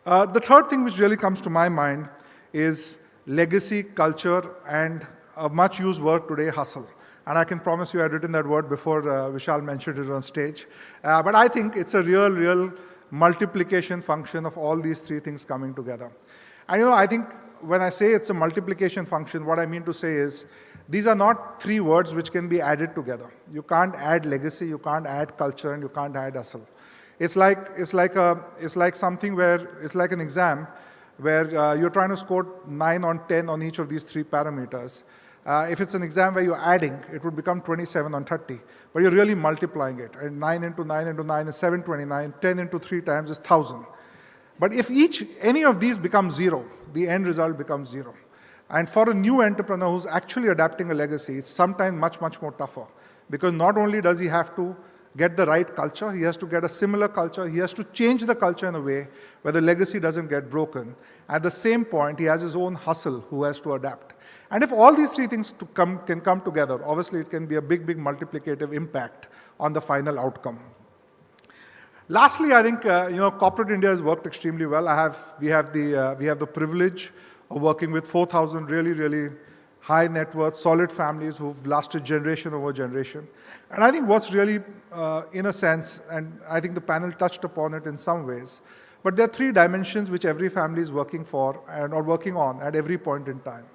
The third thing which really comes to my mind is legacy, culture, and a much used word today, hustle. And I can promise you I'd written that word before Vishal mentioned it on stage. But I think it's a real multiplication function of all these three things coming together. And I think when I say it's a multiplication function, what I mean to say is these are not three words which can be added together. You can't add legacy, you can't add culture, and you can't add hustle. It's like something where it's like an exam where you're trying to score 9 on 10 on each of these three parameters. If it's an exam where you're adding, it would become 27 on 30. But you're really multiplying it. And 9 into 9 into 9 is 729. 10 into 3 times is 1,000. But if any of these becomes 0, the end result becomes 0. And for a new entrepreneur who's actually adapting a legacy, it's sometimes much more tougher. Because not only does he have to get the right culture, he has to get a similar culture, he has to change the culture in a way where the legacy doesn't get broken. At the same point, he has his own hustle who has to adapt. And if all these three things can come together, obviously it can be a big multiplicative impact on the final outcome. Lastly, I think corporate India has worked extremely well. We have the privilege of working with 4,000 really high net worth, solid families who've lasted generation over generation. And I think what's really, in a sense, and I think the panel touched upon it in some ways, but there are three dimensions which every family is working for or working on at every point in time.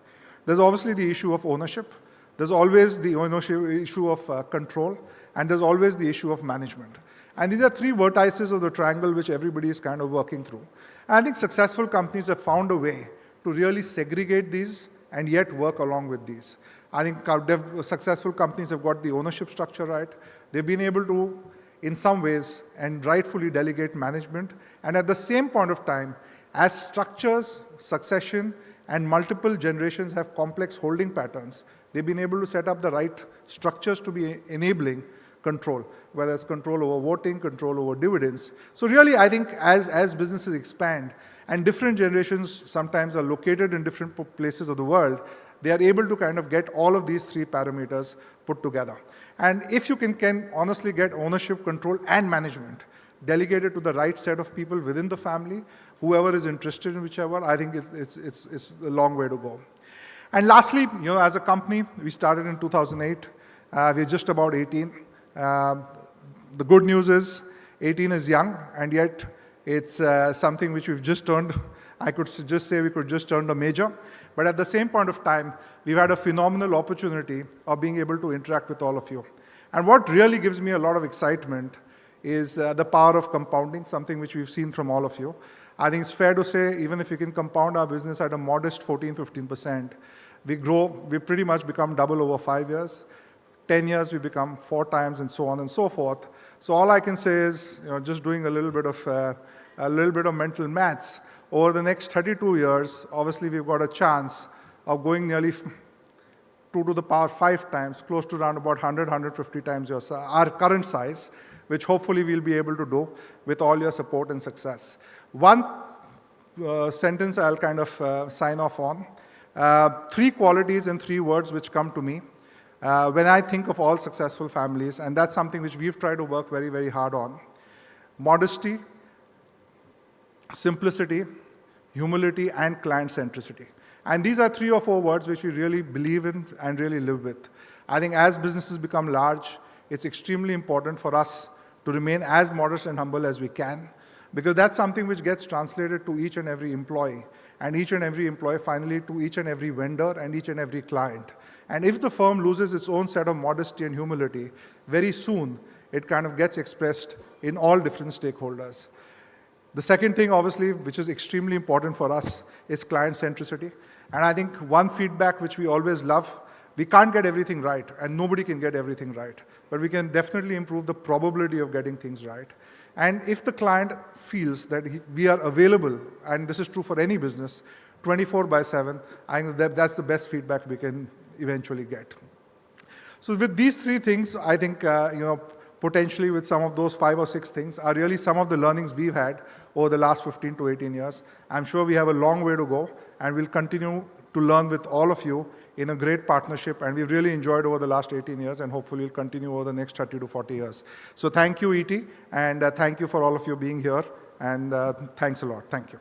There's obviously the issue of ownership. There's always the issue of control, and there's always the issue of management. And these are three vertices of the triangle which everybody is kind of working through. And I think successful companies have found a way to really segregate these and yet work along with these. I think successful companies have got the ownership structure right. They've been able to, in some ways, and rightfully delegate management. And at the same point of time, as structures, succession, and multiple generations have complex holding patterns, they've been able to set up the right structures to be enabling control, whether it's control over voting, control over dividends. So really, I think as businesses expand, and different generations sometimes are located in different places of the world, they are able to kind of get all of these three parameters put together. And if you can honestly get ownership, control, and management delegated to the right set of people within the family, whoever is interested in whichever, I think it's a long way to go. And lastly, as a company, we started in 2008. We're just about 18. The good news is 18 is young, and yet it's something which we've just turned. I could just say we could just turn a major. But at the same point of time, we've had a phenomenal opportunity of being able to interact with all of you. And what really gives me a lot of excitement is the power of compounding, something which we've seen from all of you. I think it's fair to say, even if you can compound our business at a modest 14-15%, We grow, we pretty much become double over 5 years. 10 years, we become 4 times, and so on and so forth. So all I can say is, just doing a little bit of mental maths. Over the next 32 years, obviously we've got a chance of going nearly 2 to the power 5 times, close to around about 100, 150 times our current size, which hopefully we'll be able to do with all your support and success. One sentence I'll kind of sign off on. 3 qualities and 3 words which come to me when I think of all successful families, and that's something which we've tried to work very, very hard on. Modesty, simplicity, humility, and client centricity. And these are 3 or 4 words which we really believe in and really live with. I think as businesses become large, it's extremely important for us to remain as modest and humble as we can, because that's something which gets translated to each and every employee, and each and every employee finally to each and every vendor and each and every client. And if the firm loses its own set of modesty and humility, very soon it kind of gets expressed in all different stakeholders. The second thing, obviously, which is extremely important for us, is client centricity. And I think one feedback which we always love, we can't get everything right, and nobody can get everything right, but we can definitely improve the probability of getting things right. And if the client feels that we are available, and this is true for any business, 24/7, I think that's the best feedback we can eventually get. So with these 3 things, I think, potentially with some of those 5 or 6 things are really some of the learnings we've had over the last 15 to 18 years. I'm sure we have a long way to go, and we'll continue to learn with all of you in a great partnership, and we've really enjoyed over the last 18 years, and hopefully we'll continue over the next 30 to 40 years. So thank you, ET, and thank you for all of you being here, and thanks a lot. Thank you.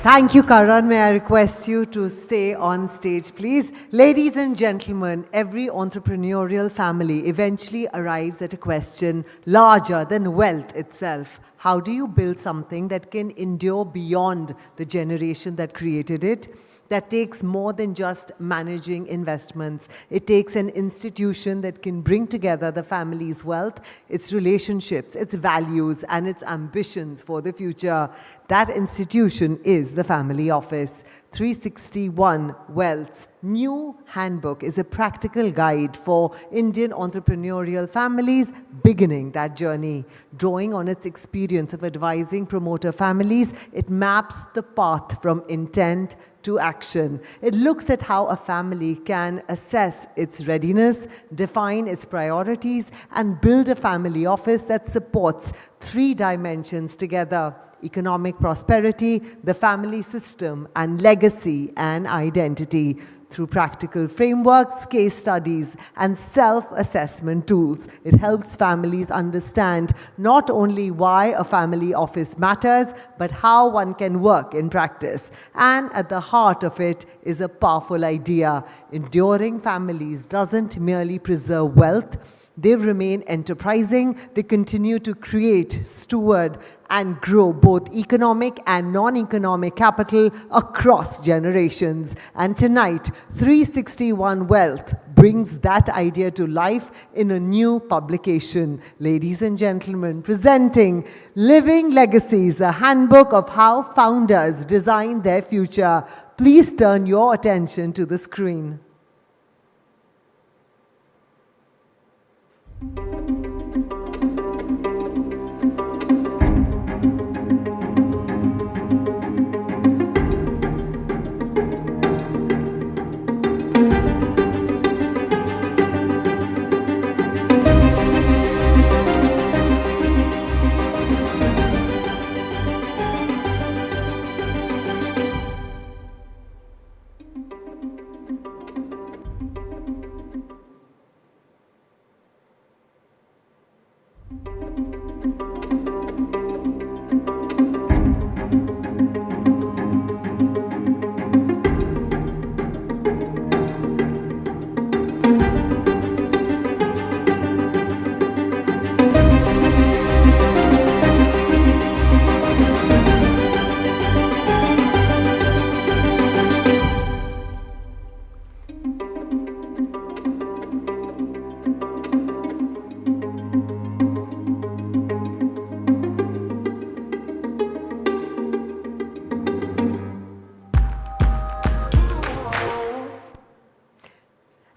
Thank you, Karan. May I request you to stay on stage, please? Ladies and gentlemen, every entrepreneurial family eventually arrives at a question larger than wealth itself. How do you build something that can endure beyond the generation that created it? That takes more than just managing investments. It takes an institution that can bring together the family's wealth, its relationships, its values, and its ambitions for the future. That institution is the Family Office. 361 Wealth's new handbook is a practical guide for Indian entrepreneurial families beginning that journey. Drawing on its experience of advising promoter families, it maps the path from intent to action. It looks at how a family can assess its readiness, define its priorities, and build a family office that supports 3 dimensions together: economic prosperity, the family system, and legacy and identity. Through practical frameworks, case studies, and self-assessment tools, it helps families understand not only why a family office matters, but how one can work in practice. And at the heart of it is a powerful idea. Enduring families doesn't merely preserve wealth, they remain enterprising, they continue to create, steward, and grow both economic and non-economic capital across generations. And tonight, 361 Wealth brings that idea to life in a new publication. Ladies and gentlemen, presenting Living Legacies, a handbook of how founders design their future. Please turn your attention to the screen.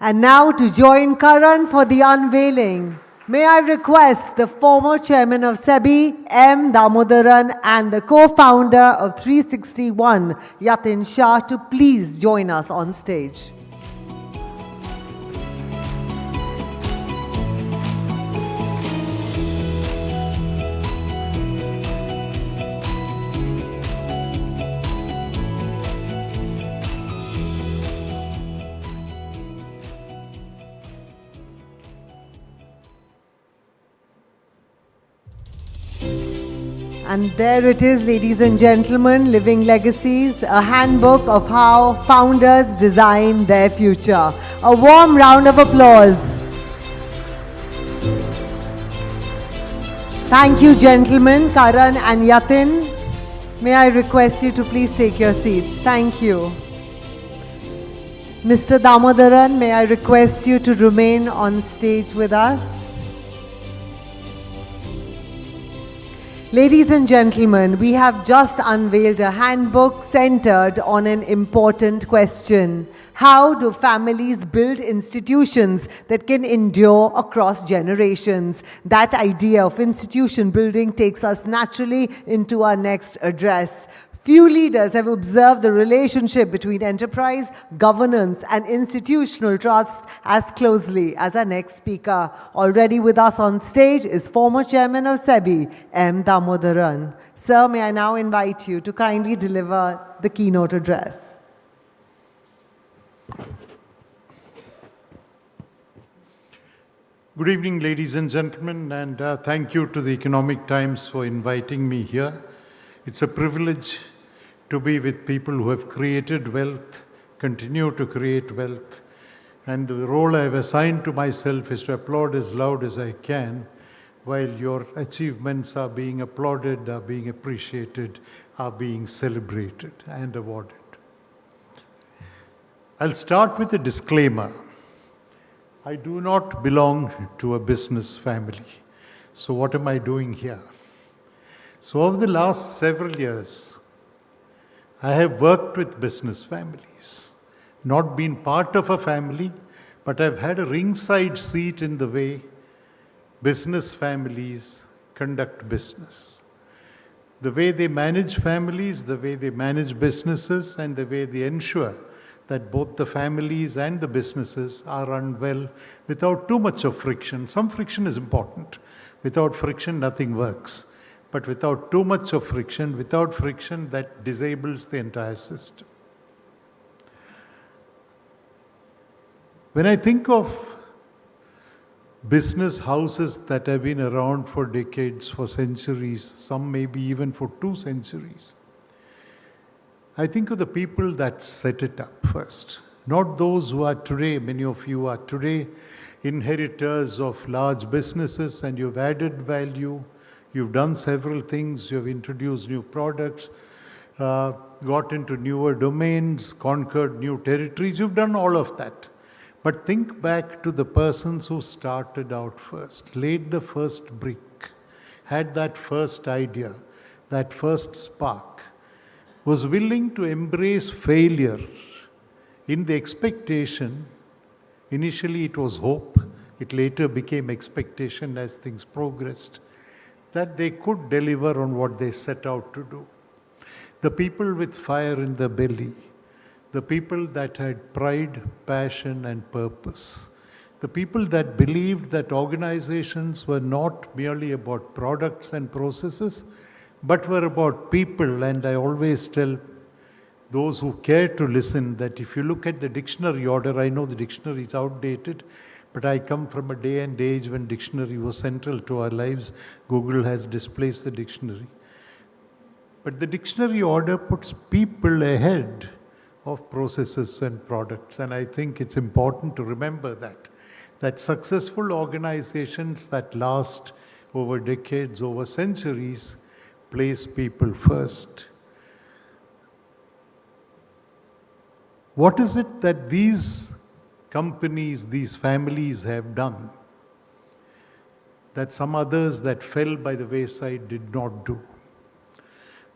And now to join Karan for the unveiling, may I request the former chairman of SEBI, M. Damodaran, and the co-founder of 361, Yatin Shah, to please join us on stage. And there it is, ladies and gentlemen, Living Legacies, a handbook of how founders design their future. A warm round of applause. Thank you, gentlemen, Karan and Yatin. May I request you to please take your seats. Thank you. Mr. Damodaran, may I request you to remain on stage with us? Ladies and gentlemen, we have just unveiled a handbook centered on an important question. How do families build institutions that can endure across generations? That idea of institution building takes us naturally into our next address. Few leaders have observed the relationship between enterprise, governance, and institutional trust as closely as our next speaker. Already with us on stage is former chairman of SEBI, M. Damodaran. Sir, may I now invite you to kindly deliver the keynote address. Good evening, ladies and gentlemen, and thank you to the Economic Times for inviting me here. It's a privilege to be with people who have created wealth, continue to create wealth, and the role I have assigned to myself is to applaud as loud as I can while your achievements are being applauded, are being appreciated, are being celebrated and awarded. I'll start with a disclaimer. I do not belong to a business family. So what am I doing here? So over the last several years, I have worked with business families, not been part of a family, but I've had a ringside seat in the way business families conduct business. The way they manage families, the way they manage businesses, and the way they ensure that both the families and the businesses are run well without too much of friction. Some friction is important. Without friction, nothing works. But without too much of friction, without friction, that disables the entire system. When I think of business houses that have been around for decades, for centuries, some maybe even for 2 centuries, I think of the people that set it up first. Not those who are today, many of you are today inheritors of large businesses and you've added value. You've done several things, you've introduced new products, got into newer domains, conquered new territories, you've done all of that. But think back to the persons who started out first, laid the first brick, had that first idea, that first spark, was willing to embrace failure in the expectation. Initially it was hope, it later became expectation as things progressed, that they could deliver on what they set out to do. The people with fire in their belly, the people that had pride, passion, and purpose, the people that believed that organizations were not merely about products and processes, but were about people. And I always tell those who care to listen that if you look at the dictionary order, I know the dictionary is outdated, but I come from a day and age when dictionary was central to our lives. Google has displaced the dictionary. But the dictionary order puts people ahead of processes and products. And I think it's important to remember that successful organizations that last over decades, over centuries, place people first. What is it that these companies, these families have done that some others that fell by the wayside did not do?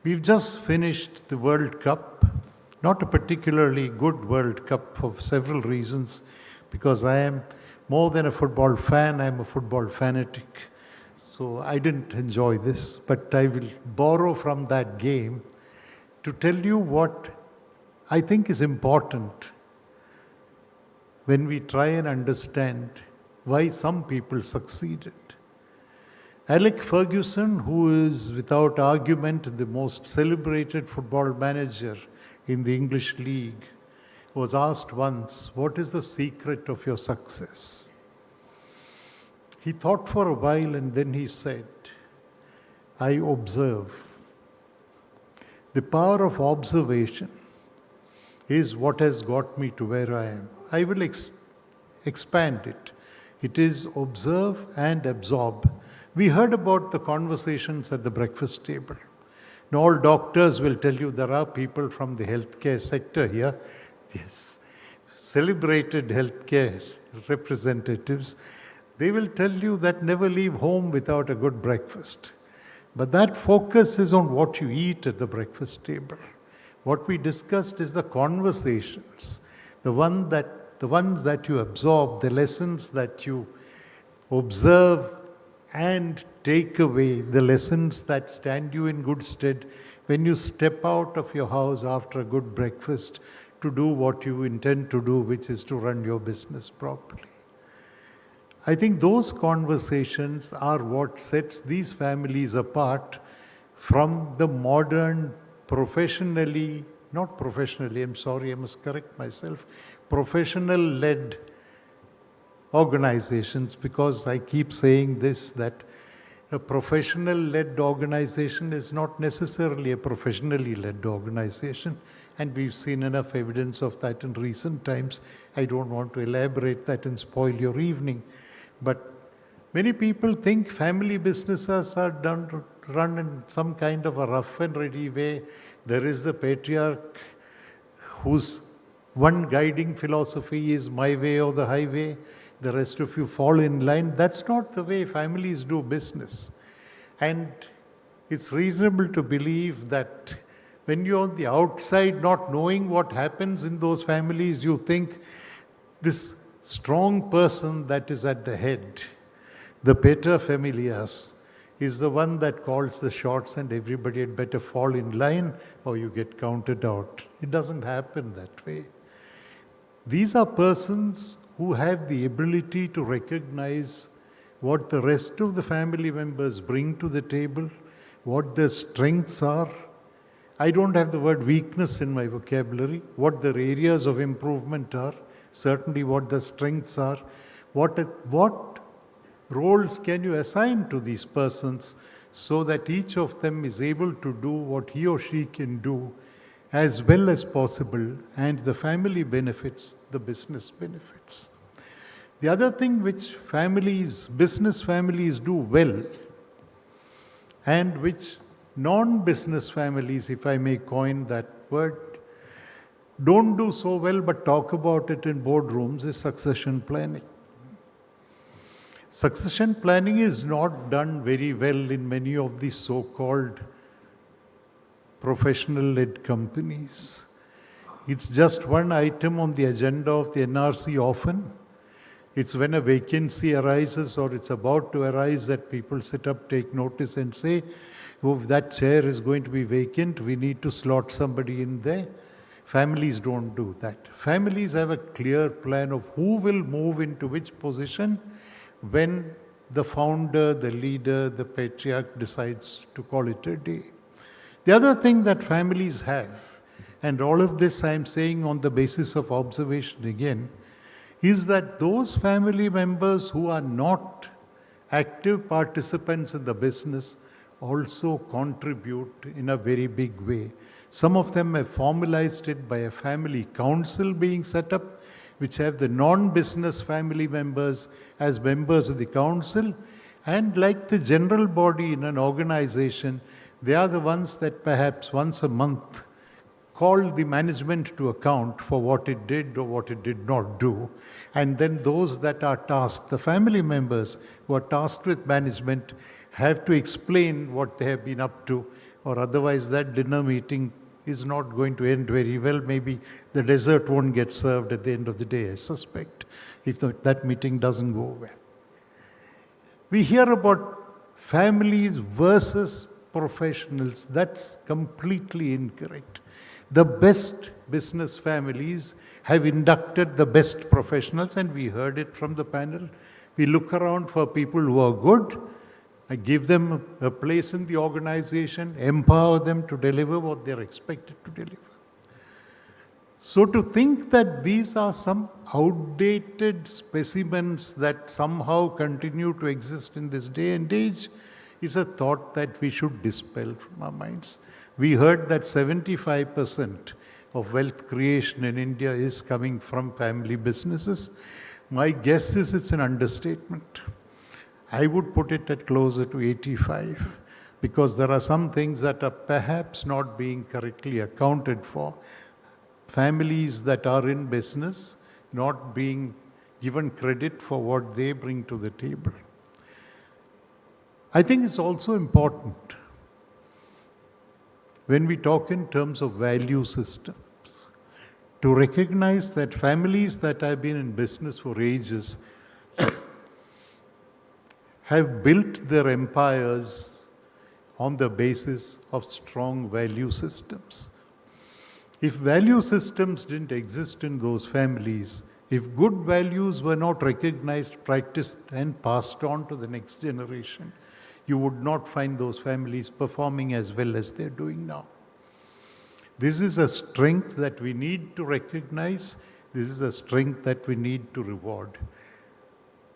We've just finished the World Cup, not a particularly good World Cup for several reasons. because I am more than a football fan, I'm a football fanatic. So I didn't enjoy this, but I will borrow from that game to tell you what I think is important when we try and understand why some people succeeded. Alec Ferguson, who is without argument the most celebrated football manager in the English League, was asked once, "What is the secret of your success?" He thought for a while and then he said, "I observe." The power of observation is what has got me to where I am. I will expand it. It is observe and absorb. We heard about the conversations at the breakfast table. Now, all doctors will tell you there are people from the healthcare sector here. Yes, celebrated healthcare representatives. They will tell you that never leave home without a good breakfast. But that focus is on what you eat at the breakfast table. What we discussed is the conversations, the ones that you absorb, the lessons that you observe and take away, the lessons that stand you in good stead when you step out of your house after a good breakfast to do what you intend to do, which is to run your business properly. I think those conversations are what sets these families apart from the modern professional-led organizations, because I keep saying this, that a professional-led organization is not necessarily a professionally led organization, and we've seen enough evidence of that in recent times. I don't want to elaborate that and spoil your evening. But many people think family businesses are run in some kind of a rough and ready way. There is the patriarch whose one guiding philosophy is my way or the highway. The rest of you fall in line. That's not the way families do business. And it's reasonable to believe that when you're on the outside, not knowing what happens in those families, you think this strong person that is at the head, the pater familias, is the one that calls the shots and everybody had better fall in line or you get counted out. It doesn't happen that way. These are persons who have the ability to recognize what the rest of the family members bring to the table, what their strengths are. I don't have the word weakness in my vocabulary, what their areas of improvement are, certainly what the strengths are, what roles can you assign to these persons so that each of them is able to do what he or she can do as well as possible, and the family benefits, the business benefits. The other thing which business families do well, and which non-business families, if I may coin that word, don't do so well but talk about it in boardrooms, is succession planning. Succession planning is not done very well in many of these so-called professional-led companies. It's just one item on the agenda of the NRC often. It's when a vacancy arises or it's about to arise that people sit up, take notice and say, "Oh, that chair is going to be vacant, we need to slot somebody in there." Families don't do that. Families have a clear plan of who will move into which position when the founder, the leader, the patriarch decides to call it a day. The other thing that families have, and all of this I am saying on the basis of observation again, is that those family members who are not active participants in the business also contribute in a very big way. Some of them have formalized it by a family council being set up, which have the non-business family members as members of the council. And like the general body in an organization, they are the ones that perhaps once a month call the management to account for what it did or what it did not do. And then those that are tasked, the family members who are tasked with management, have to explain what they have been up to, or otherwise that dinner meeting is not going to end very well. Maybe the dessert won't get served at the end of the day, I suspect, if that meeting doesn't go well. We hear about families versus professionals. That's completely incorrect. The best business families have inducted the best professionals, and we heard it from the panel. We look around for people who are good, I give them a place in the organization, empower them to deliver what they're expected to deliver. So to think that these are some outdated specimens that somehow continue to exist in this day and age is a thought that we should dispel from our minds. We heard that 75% of wealth creation in India is coming from family businesses. My guess is it's an understatement. I would put it at closer to 85, because there are some things that are perhaps not being correctly accounted for. Families that are in business not being given credit for what they bring to the table. I think it's also important when we talk in terms of value systems to recognize that families that have been in business for ages have built their empires on the basis of strong value systems. If value systems didn't exist in those families, if good values were not recognized, practiced, and passed on to the next generation, you would not find those families performing as well as they're doing now. This is a strength that we need to recognize. This is a strength that we need to reward.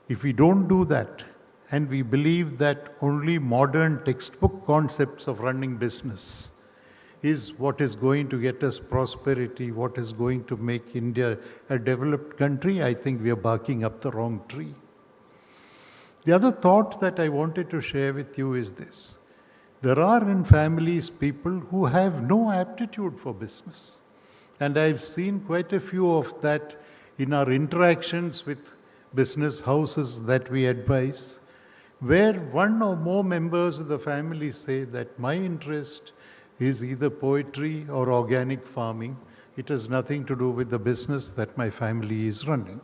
If we don't do that, and we believe that only modern textbook concepts of running business is what is going to get us prosperity, what is going to make India a developed country, I think we are barking up the wrong tree. The other thought that I wanted to share with you is this. There are in families people who have no aptitude for business. And I've seen quite a few of that in our interactions with business houses that we advise, where one or more members of the family say that my interest is either poetry or organic farming. It has nothing to do with the business that my family is running.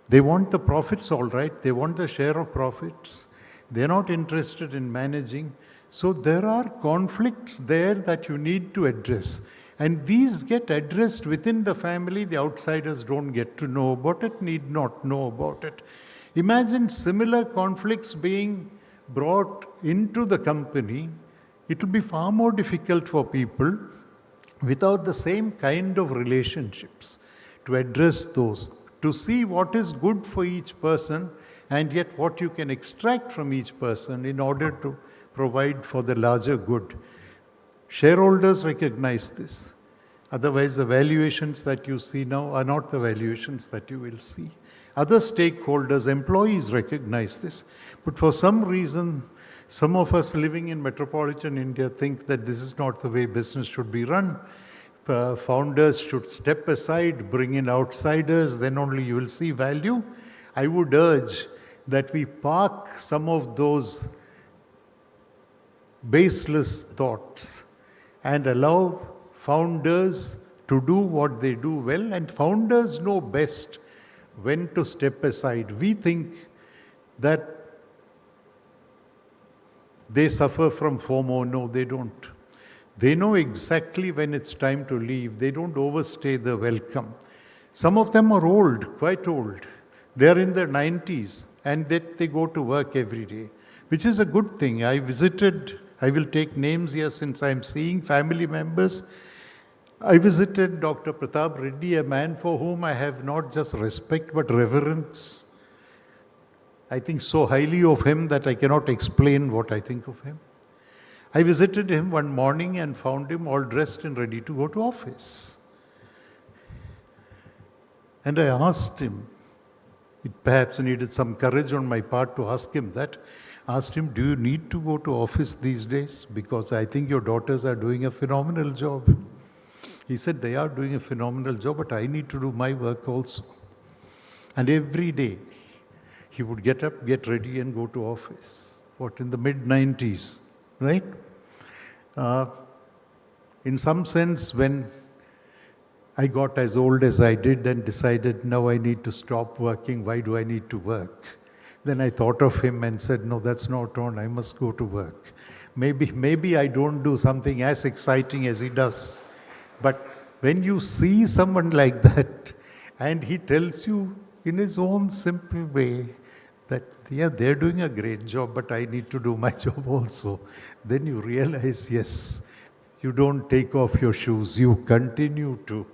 They want the profits, all right. They want the share of profits. They're not interested in managing. So there are conflicts there that you need to address. And these get addressed within the family. The outsiders don't get to know about it, need not know about it. Imagine similar conflicts being brought into the company. It will be far more difficult for people without the same kind of relationships to address those, to see what is good for each person and yet what you can extract from each person in order to provide for the larger good. Shareholders recognize this. Otherwise, the valuations that you see now are not the valuations that you will see. Other stakeholders, employees recognize this. But for some reason, some of us living in metropolitan India think that this is not the way business should be run. Founders should step aside, bring in outsiders, then only you will see value. I would urge that we park some of those baseless thoughts and allow founders to do what they do well, and founders know best when to step aside. We think that they suffer from FOMO. No, they don't. They know exactly when it's time to leave. They don't overstay the welcome. Some of them are old, quite old. They're in their 90s, and they go to work every day, which is a good thing. I will take names here since I'm seeing family members. I visited Dr. Pratap Reddy, a man for whom I have not just respect but reverence. I think so highly of him that I cannot explain what I think of him. I visited him one morning and found him all dressed and ready to go to office. And I asked him, it perhaps needed some courage on my part to ask him that. Asked him, do you need to go to office these days? Because I think your daughters are doing a phenomenal job. He said, they are doing a phenomenal job, but I need to do my work also. And every day, he would get up, get ready, and go to office. What, in the mid-90s, right? in some sense, when I got as old as I did and decided, now I need to stop working, why do I need to work? Then I thought of him and said, no, that's not on, I must go to work. Maybe I don't do something as exciting as he does. But when you see someone like that, and he tells you in his own simple way that, yeah, they're doing a great job, but I need to do my job also, then you realize, yes, you don't take off your shoes. You continue to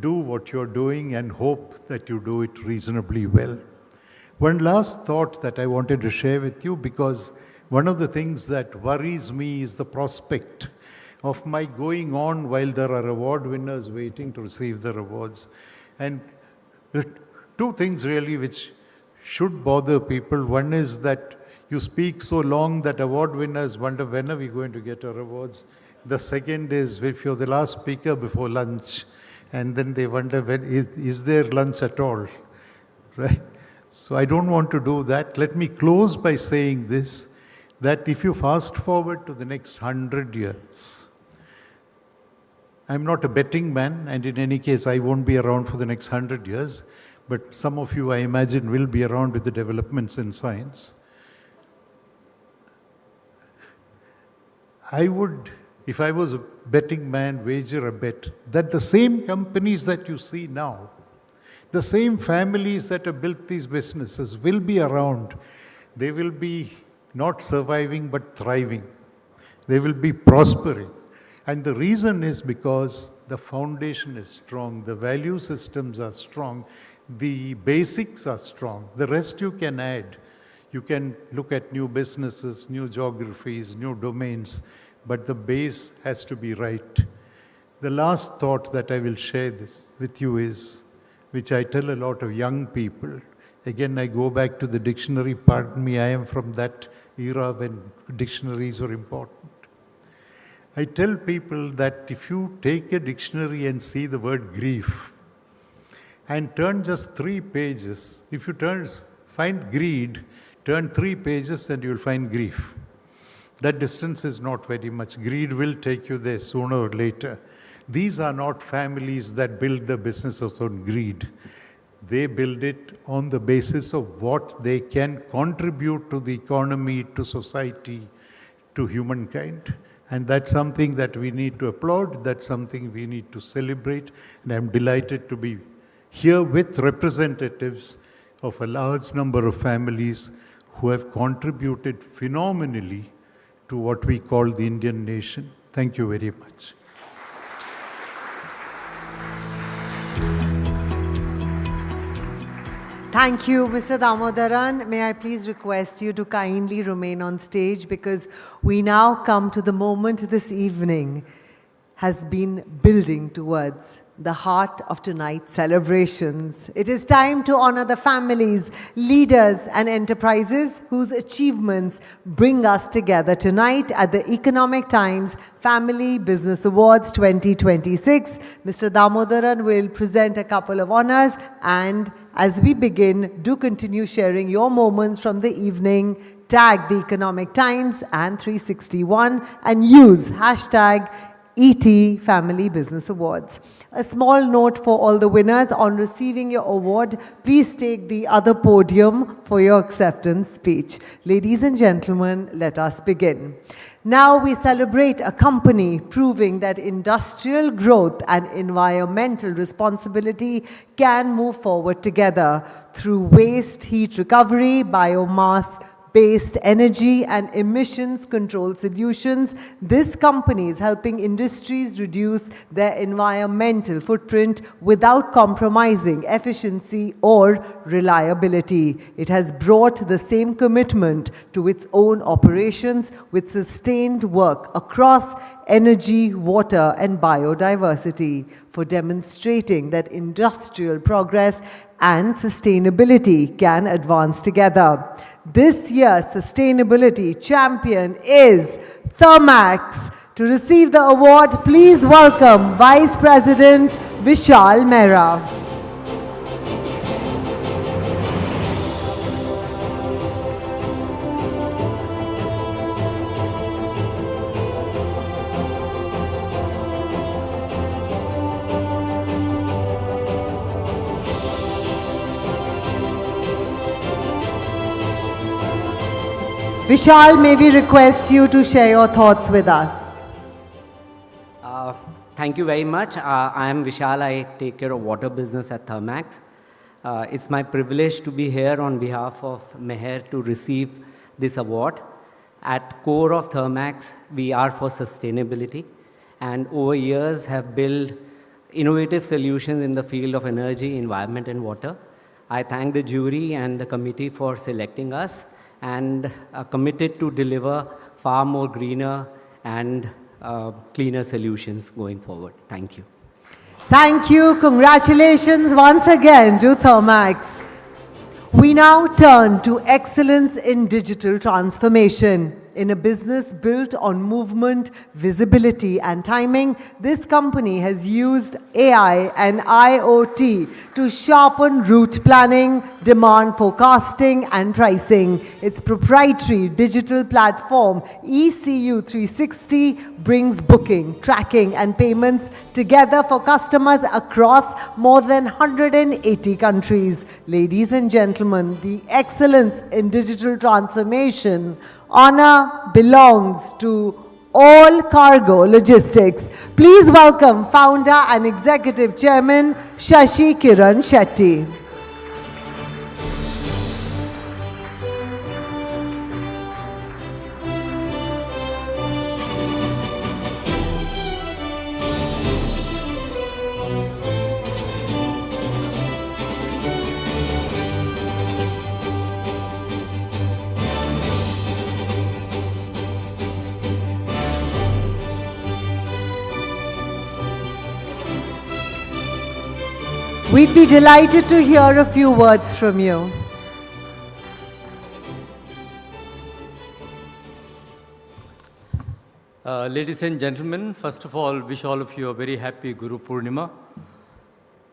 do what you're doing and hope that you do it reasonably well. One last thought that I wanted to share with you, because one of the things that worries me is the prospect of my going on while there are award winners waiting to receive their awards. And two things really which should bother people. One is that you speak so long that award winners wonder, when are we going to get our awards? The second is, if you're the last speaker before lunch, and then they wonder, when is there lunch at all, right? So I don't want to do that. Let me close by saying this, that if you fast forward to the next 100 years, I'm not a betting man, and in any case, I won't be around for the next 100 years, but some of you, I imagine, will be around with the developments in science. I would, if I was a betting man, wager a bet that the same companies that you see now, the same families that have built these businesses will be around. They will be not surviving but thriving. They will be prospering. And the reason is because the foundation is strong, the value systems are strong, the basics are strong. The rest you can add. You can look at new businesses, new geographies, new domains, but the base has to be right. The last thought that I will share this with you is, which I tell a lot of young people. Again, I go back to the dictionary. Pardon me, I am from that era when dictionaries were important. I tell people that if you take a dictionary and see the word grief and turn just 3 pages, if you find greed, turn 3 pages and you'll find grief. That distance is not very much. Greed will take you there sooner or later. These are not families that build the business on greed. They build it on the basis of what they can contribute to the economy, to society, to humankind. And that's something that we need to applaud. That's something we need to celebrate. And I'm delighted to be here with representatives of a large number of families who have contributed phenomenally to what we call the Indian nation. Thank you very much. Thank you, Mr. Damodaran. May I please request you to kindly remain on stage, because we now come to the moment this evening has been building towards the heart of tonight's celebrations. It is time to honor the families, leaders, and enterprises whose achievements bring us together tonight at the Economic Times Family Business Awards 2026. Mr. Damodaran will present a couple of honors, and as we begin, do continue sharing your moments from the evening. Tag the Economic Times and 361 and use hashtag ET Family Business Awards. A small note for all the winners: on receiving your award, please take the other podium for your acceptance speech. Ladies and gentlemen, let us begin. Now we celebrate a company proving that industrial growth and environmental responsibility can move forward together through waste heat recovery, biomass-based energy and emissions control solutions. This company is helping industries reduce their environmental footprint without compromising efficiency or reliability. It has brought the same commitment to its own operations with sustained work across energy, water, and biodiversity, for demonstrating that industrial progress and sustainability can advance together. This year's sustainability champion is Thermax. To receive the award, please welcome Vice President Vishal Mehra. Vishal, may we request you to share your thoughts with us? Thank you very much. I am Vishal. I take care of water business at Thermax. It's my privilege to be here on behalf of Meher to receive this award. At core of Thermax, we are for sustainability, and over years have built innovative solutions in the field of energy, environment, and water. I thank the jury and the committee for selecting us, and are committed to deliver far more greener and cleaner solutions going forward. Thank you. Thank you. Congratulations once again to Thermax. We now turn to excellence in digital transformation. In a business built on movement, visibility, and timing, this company has used AI and IoT to sharpen route planning, demand forecasting, and pricing. Its proprietary digital platform, ECU 360, brings booking, tracking, and payments together for customers across more than 180 countries. Ladies and gentlemen, the excellence in digital transformation honor belongs to All Cargo Logistics. Please welcome Founder and Executive Chairman Shashi Kiran Shetty. We'd be delighted to hear a few words from you. Ladies and gentlemen, first of all, wish all of you a very happy Guru Purnima.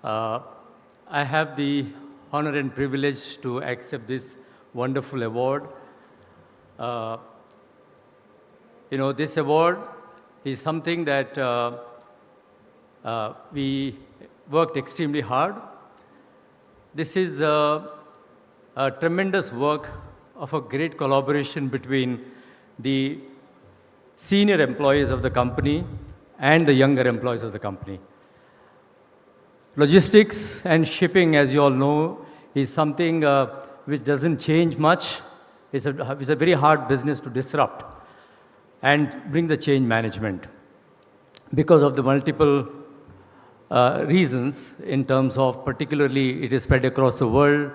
I have the honor and privilege to accept this wonderful award. This award is something that we worked extremely hard. This is a tremendous work of a great collaboration between the senior employees of the company and the younger employees of the company. Logistics and shipping, as you all know, is something which doesn't change much. It's a very hard business to disrupt and bring the change management because of the multiple reasons in terms of particularly it is spread across the world,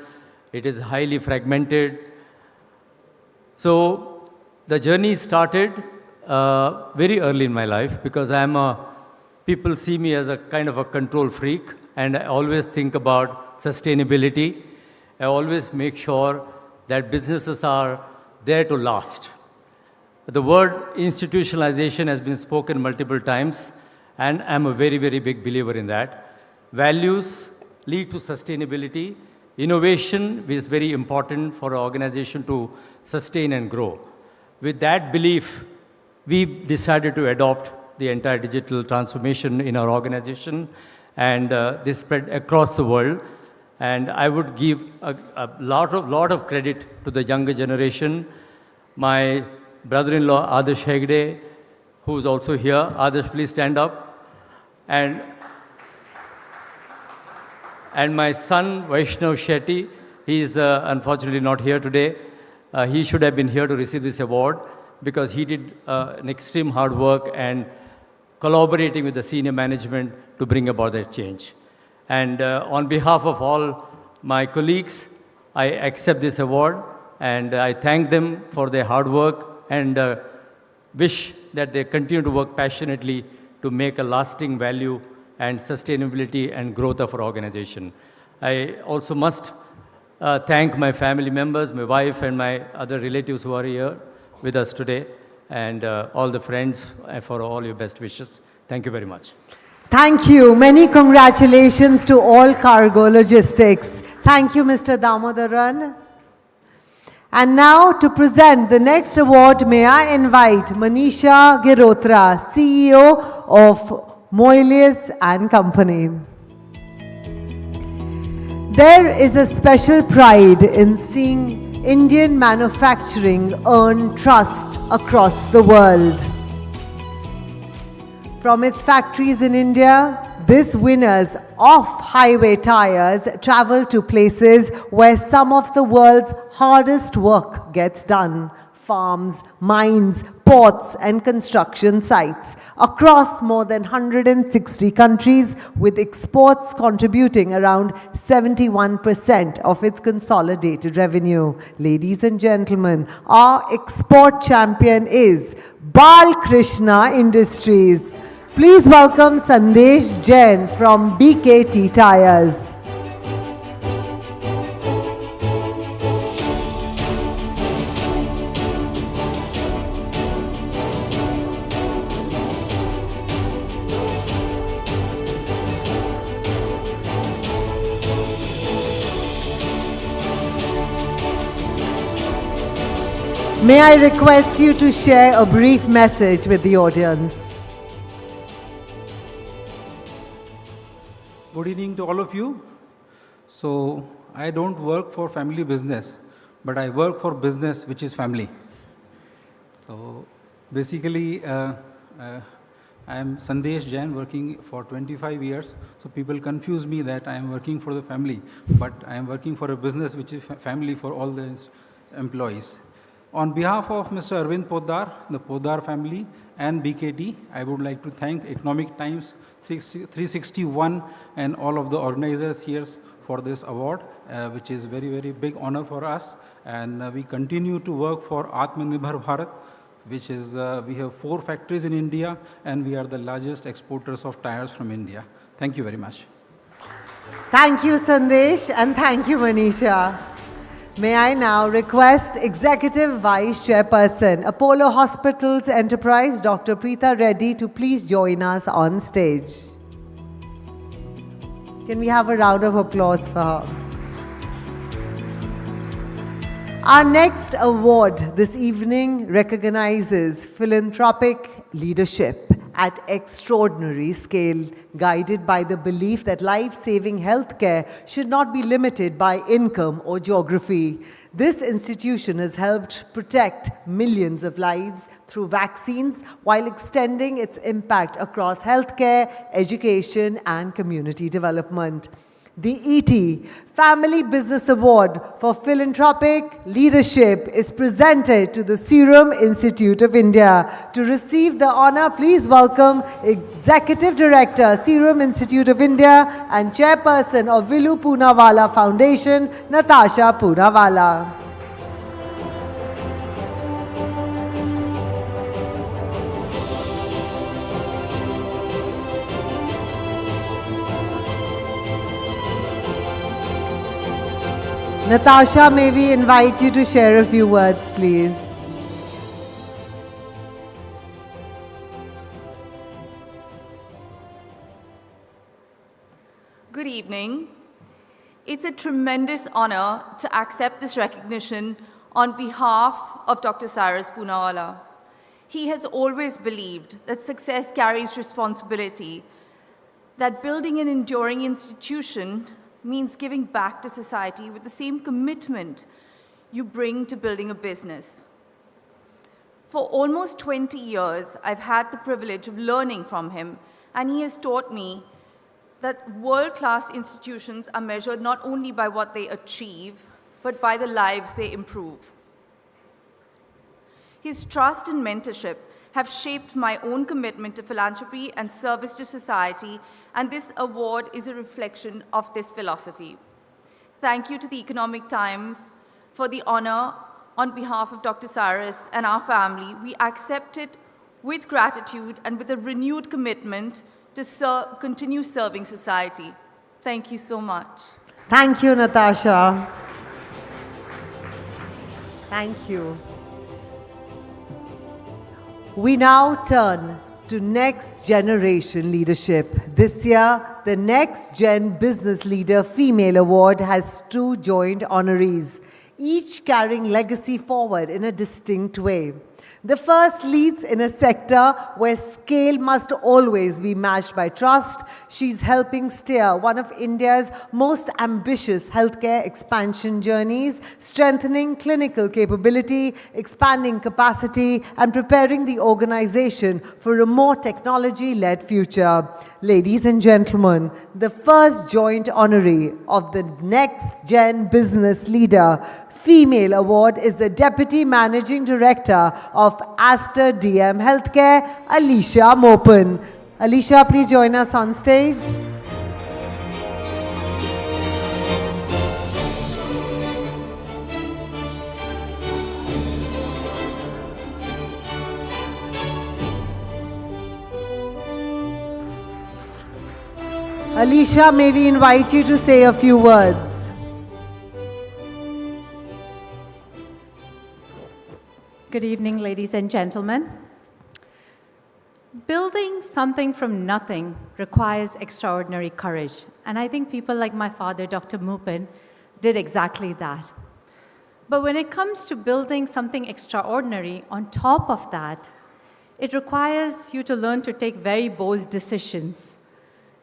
it is highly fragmented. So the journey started very early in my life because people see me as a kind of a control freak, and I always think about sustainability. I always make sure that businesses are there to last. The word institutionalization has been spoken multiple times, and I'm a very, very big believer in that. Values lead to sustainability. Innovation is very important for an organization to sustain and grow. With that belief, we decided to adopt the entire digital transformation in our organization, and this spread across the world. And I would give a lot of credit to the younger generation. My brother-in-law, Adarsh Hegde, who's also here. Adarsh, please stand up. And my son, Vaishnav Shetty, he is unfortunately not here today. He should have been here to receive this award because he did an extreme hard work and collaborating with the senior management to bring about that change. And on behalf of all my colleagues, I accept this award and I thank them for their hard work and wish that they continue to work passionately to make a lasting value and sustainability and growth of our organization. I also must thank my family members, my wife and my other relatives who are here with us today, and all the friends for all your best wishes. Thank you very much. Thank you. Many congratulations to All Cargo Logistics. Thank you, Mr. Damodaran. And now to present the next award, may I invite Manisha Girotra, CEO of Moilius and Company. There is a special pride in seeing Indian manufacturing earned trust across the world. From its factories in India, these winners of highway tires travel to places where some of the world's hardest work gets done. Farms, mines, ports and construction sites across more than 160 countries, with exports contributing around 71% of its consolidated revenue. Ladies and gentlemen, our export champion is Balkrishna Industries. Please welcome Sandesh Jain from BKT Tires. May I request you to share a brief message with the audience? Good evening to all of you. So, I don't work for family business, but I work for business which is family. So, basically, I am Sandesh Jain, working for 25 years. So, people confuse me that I am working for the family, but I am working for a business which is family for all the employees. On behalf of Mr. Arvind Poddar, the Poddar family and BKT, I would like to thank Economic Times 361 and all of the organizers here for this award, which is very, very big honor for us. And we continue to work for Atmanirbhar Bharat, which is, we have 4 factories in India and we are the largest exporters of tires from India. Thank you very much. Thank you, Sandesh, and thank you, Manisha. May I now request Executive Vice Chairperson, Apollo Hospitals Enterprise, Dr. Preeta Reddy, to please join us on stage. Can we have a round of applause for her? Our next award this evening recognizes philanthropic leadership at extraordinary scale, guided by the belief that life-saving healthcare should not be limited by income or geography. This institution has helped protect millions of lives through vaccines while extending its impact across healthcare, education, and community development. The ET Family Business Award for Philanthropic Leadership is presented to the Serum Institute of India. To receive the honor, please welcome Executive Director, Serum Institute of India and Chairperson of Vilu Poonawalla Foundation, Natasha Poonawalla. Natasha, may we invite you to share a few words, please? Good evening. It's a tremendous honor to accept this recognition on behalf of Dr. Cyrus Poonawalla. He has always believed that success carries responsibility, that building an enduring institution means giving back to society with the same commitment you bring to building a business. For almost 20 years, I've had the privilege of learning from him, and he has taught me that world-class institutions are measured not only by what they achieve, but by the lives they improve. His trust and mentorship have shaped my own commitment to philanthropy and service to society, and this award is a reflection of this philosophy. Thank you to the Economic Times for the honor on behalf of Dr. Cyrus and our family. We accept it with gratitude and with a renewed commitment to continue serving society. Thank you so much. Thank you, Natasha. Thank you. We now turn to Next Generation Leadership. This year, the Next Gen Business Leader Female Award has 2 joint honorees, each carrying legacy forward in a distinct way. The first leads in a sector where scale must always be matched by trust. She's helping steer one of India's most ambitious healthcare expansion journeys, strengthening clinical capability, expanding capacity, and preparing the organization for a more technology-led future. Ladies and gentlemen, the first joint honoree of the Next Gen Business Leader Female Award is the Deputy Managing Director of Aster DM Healthcare, Alicia Mopin. Alicia, please join us on stage. Alicia, may we invite you to say a few words? Good evening, ladies and gentlemen. Building something from nothing requires extraordinary courage. And I think people like my father, Dr. Mupin, did exactly that. But when it comes to building something extraordinary on top of that, it requires you to learn to take very bold decisions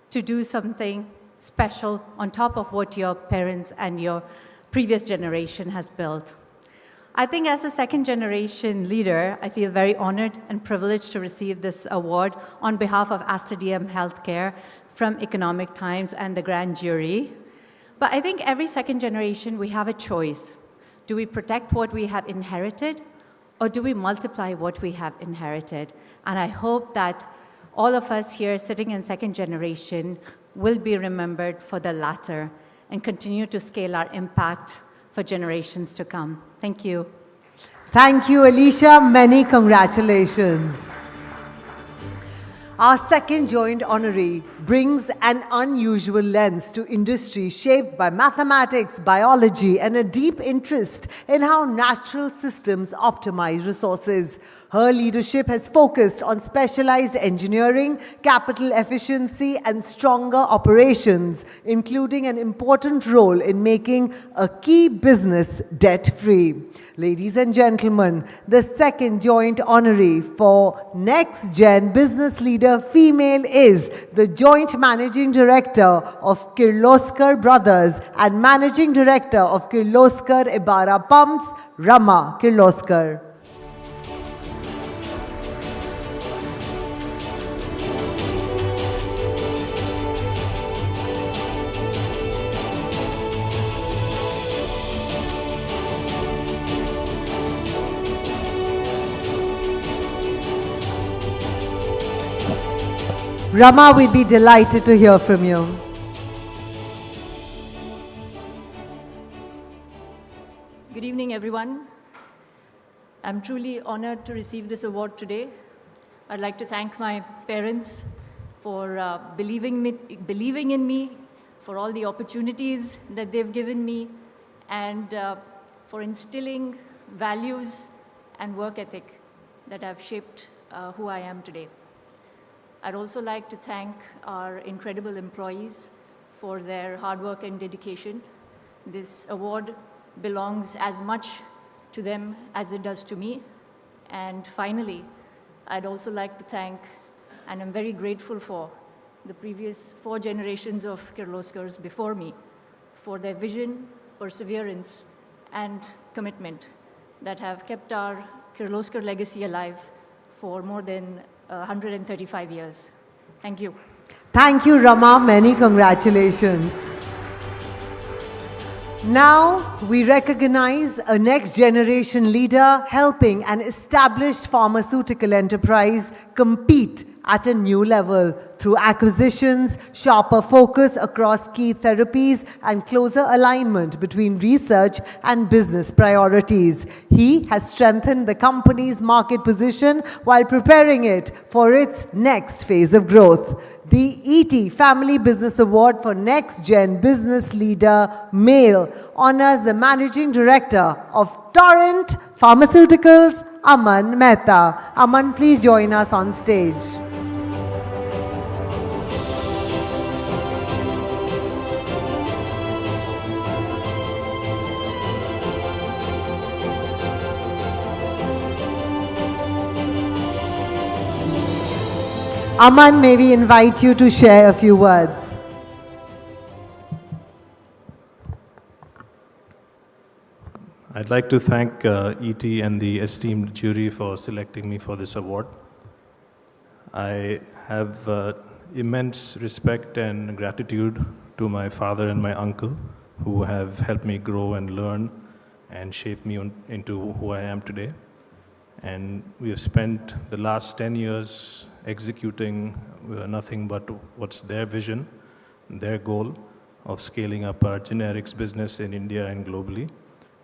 to do something special on top of what your parents and your previous generation has built. I think as a second-generation leader, I feel very honored and privileged to receive this award on behalf of Aster DM Healthcare from Economic Times and the grand jury. But I think every second generation, we have a choice. Do we protect what we have inherited, or do we multiply what we have inherited? And I hope that all of us here sitting in second generation will be remembered for the latter and continue to scale our impact for generations to come. Thank you. Thank you, Alicia. Many congratulations. Our second joint honoree brings an unusual lens to industry shaped by mathematics, biology, and a deep interest in how natural systems optimize resources. Her leadership has focused on specialized engineering, capital efficiency, and stronger operations, including an important role in making a key business debt-free. Ladies and gentlemen, the second joint honoree for Next Gen Business Leader Female is the Joint Managing Director of Kirloskar Brothers and Managing Director of Kirloskar Ebara Pumps, Rama Kirloskar. Rama, we'd be delighted to hear from you. Good evening, everyone. I'm truly honored to receive this award today. I'd like to thank my parents for believing in me, for all the opportunities that they've given me, and for instilling values and work ethic that have shaped who I am today. I'd also like to thank our incredible employees for their hard work and dedication. This award belongs as much to them as it does to me. And finally, I'd also like to thank, and I'm very grateful for, the previous 4 generations of Kirloskars before me for their vision, perseverance, and commitment that have kept our Kirloskar legacy alive for more than 135 years. Thank you. Thank you, Rama. Many congratulations. Now, we recognize a next generation leader helping an established pharmaceutical enterprise compete at a new level through acquisitions, sharper focus across key therapies, and closer alignment between research and business priorities. He has strengthened the company's market position while preparing it for its next phase of growth. The ET Family Business Award for Next Gen Business Leader Male honors the Managing Director of Torrent Pharmaceuticals, Aman Mehta. Aman, please join us on stage. Aman, may we invite you to share a few words? I'd like to thank ET and the esteemed jury for selecting me for this award. I have immense respect and gratitude to my father and my uncle, who have helped me grow and learn and shape me into who I am today. And we have spent the last 10 years executing nothing but what's their vision, their goal of scaling up our generics business in India and globally.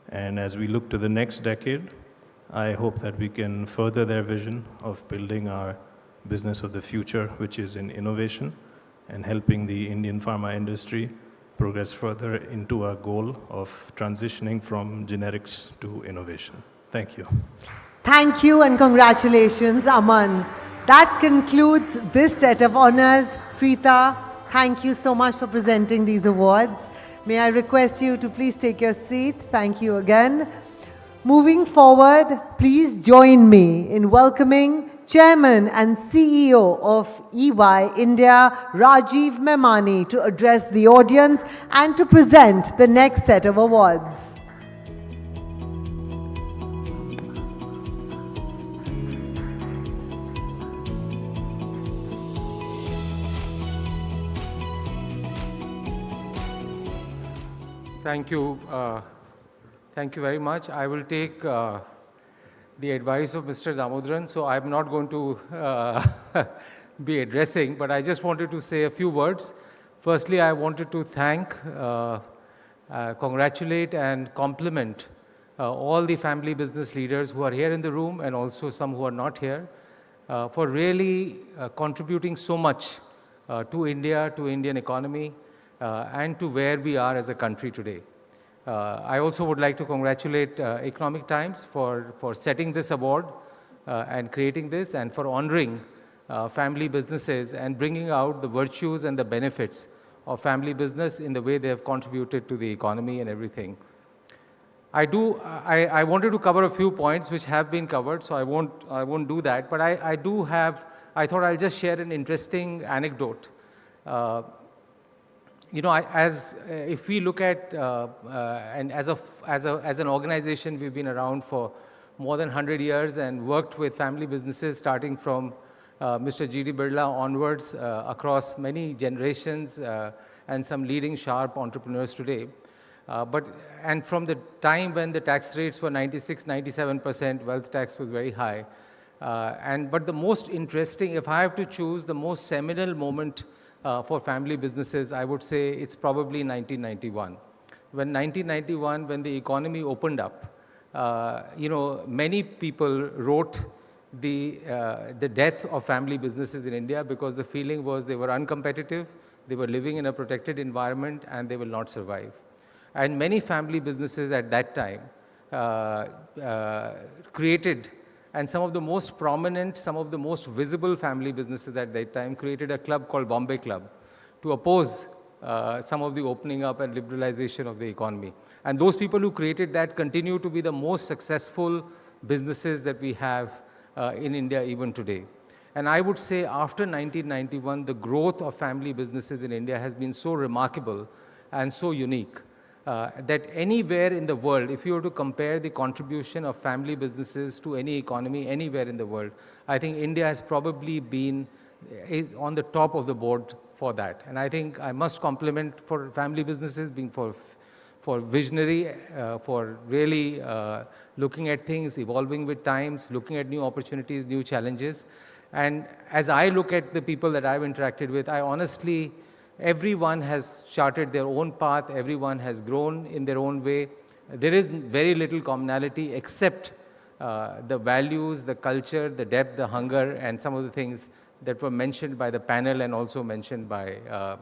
And as we look to the next decade, I hope that we can further their vision of building our business of the future, which is in innovation, and helping the Indian pharma industry progress further into our goal of transitioning from generics to innovation. Thank you. Thank you and congratulations, Aman. That concludes this set of honors. Preeta, thank you so much for presenting these awards. May I request you to please take your seat. Thank you again. Moving forward, please join me in welcoming Chairman and CEO of EY India, Rajiv Memani, to address the audience and to present the next set of awards. Thank you. Thank you very much. I will take the advice of Mr. Damodaran, so I'm not going to be addressing, but I just wanted to say a few words. Firstly, I wanted to thank, congratulate and compliment all the family business leaders who are here in the room and also some who are not here for really contributing so much to India, to Indian economy, and to where we are as a country today. I also would like to congratulate Economic Times for setting this award and creating this, and for honoring family businesses and bringing out the virtues and the benefits of family business in the way they have contributed to the economy and everything. I wanted to cover a few points which have been covered, so I won't do that, but I thought I'll just share an interesting anecdote. You know, if we look at, and as an organization, we've been around for more than 100 years and worked with family businesses starting from Mr. G.D. Birla onwards across many generations and some leading sharp entrepreneurs today. And from the time when the tax rates were 96, 97%, wealth tax was very high. But the most interesting, if I have to choose the most seminal moment for family businesses, I would say it's probably 1991. When the economy opened up, you know, many people wrote the death of family businesses in India because the feeling was they were uncompetitive, they were living in a protected environment, and they will not survive. And many family businesses at that time created, and some of the most prominent, some of the most visible family businesses at that time created a club called Bombay Club to oppose some of the opening up and liberalization of the economy. And those people who created that continue to be the most successful businesses that we have in India even today. And I would say after 1991, the growth of family businesses in India has been so remarkable and so unique that anywhere in the world, if you were to compare the contribution of family businesses to any economy anywhere in the world, I think India has probably been on the top of the board for that. And I think I must compliment for family businesses being for visionary, for really looking at things, evolving with times, looking at new opportunities, new challenges. And as I look at the people that I've interacted with, I honestly, everyone has charted their own path, everyone has grown in their own way. There is very little commonality except the values, the culture, the depth, the hunger, and some of the things that were mentioned by the panel and also mentioned by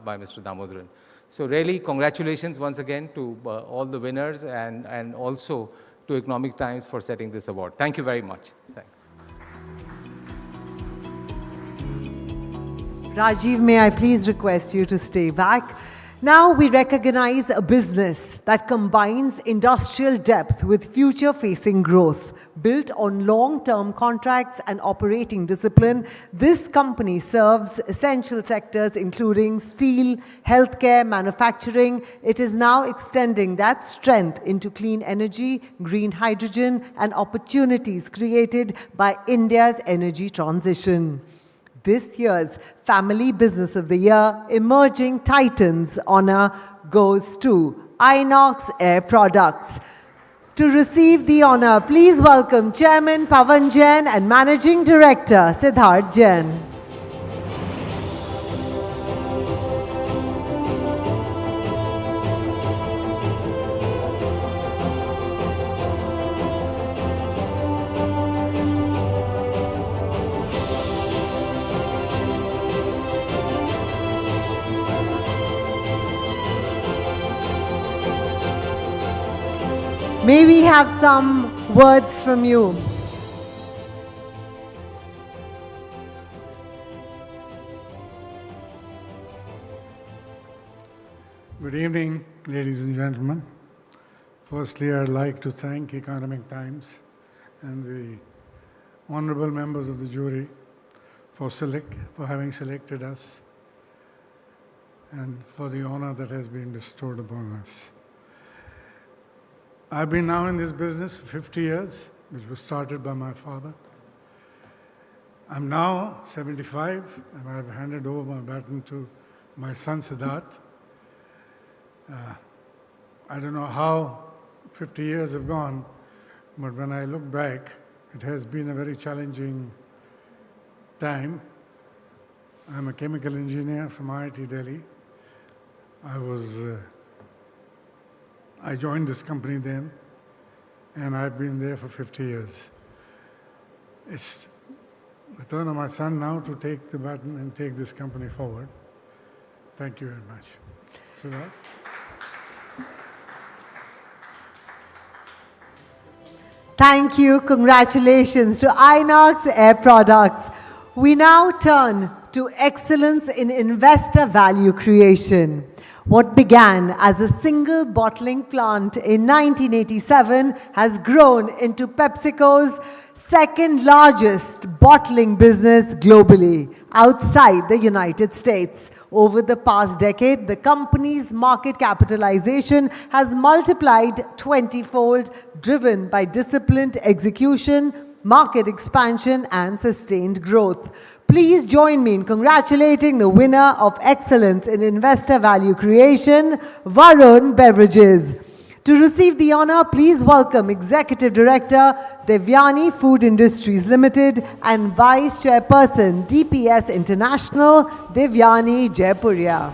Mr. Damodaran. So really, congratulations once again to all the winners and also to Economic Times for setting this award. Thank you very much. Thanks. Rajiv, may I please request you to stay back? Now we recognize a business that combines industrial depth with future-facing growth, Built on long-term contracts and operating discipline, this company serves essential sectors including steel, healthcare, manufacturing. It is now extending that strength into clean energy, green hydrogen, and opportunities created by India's energy transition. This year's Family Business of the Year Emerging Titans honor goes to Inox Air Products. To receive the honor, please welcome Chairman Pavan Jain and Managing Director Siddharth Jain. May we have some words from you? Good evening, ladies and gentlemen. Firstly, I'd like to thank Economic Times and the honorable members of the jury for having selected us and for the honor that has been bestowed upon us. I've been now in this business for 50 years, which was started by my father. I'm now 75, and I've handed over my baton to my son Siddharth. I don't know how 50 years have gone, but when I look back, it has been a very challenging time. I'm a chemical engineer from IIT Delhi. I joined this company then, and I've been there for 50 years. It's the turn of my son now to take the baton and take this company forward. Thank you very much. Siddharth? Thank you. Congratulations to Inox Air Products. We now turn to excellence in investor value creation. What began as a single bottling plant in 1987 has grown into PepsiCo's second largest bottling business globally, outside the United States. Over the past decade, the company's market capitalization has multiplied 20-fold, driven by disciplined execution, market expansion, and sustained growth. Please join me in congratulating the winner of Excellence in Investor Value Creation, Varun Beverages. To receive the honor, please welcome Executive Director, Devyani Food Industries Limited, and Vice Chairperson, DPS International, Devyani Jaipuria.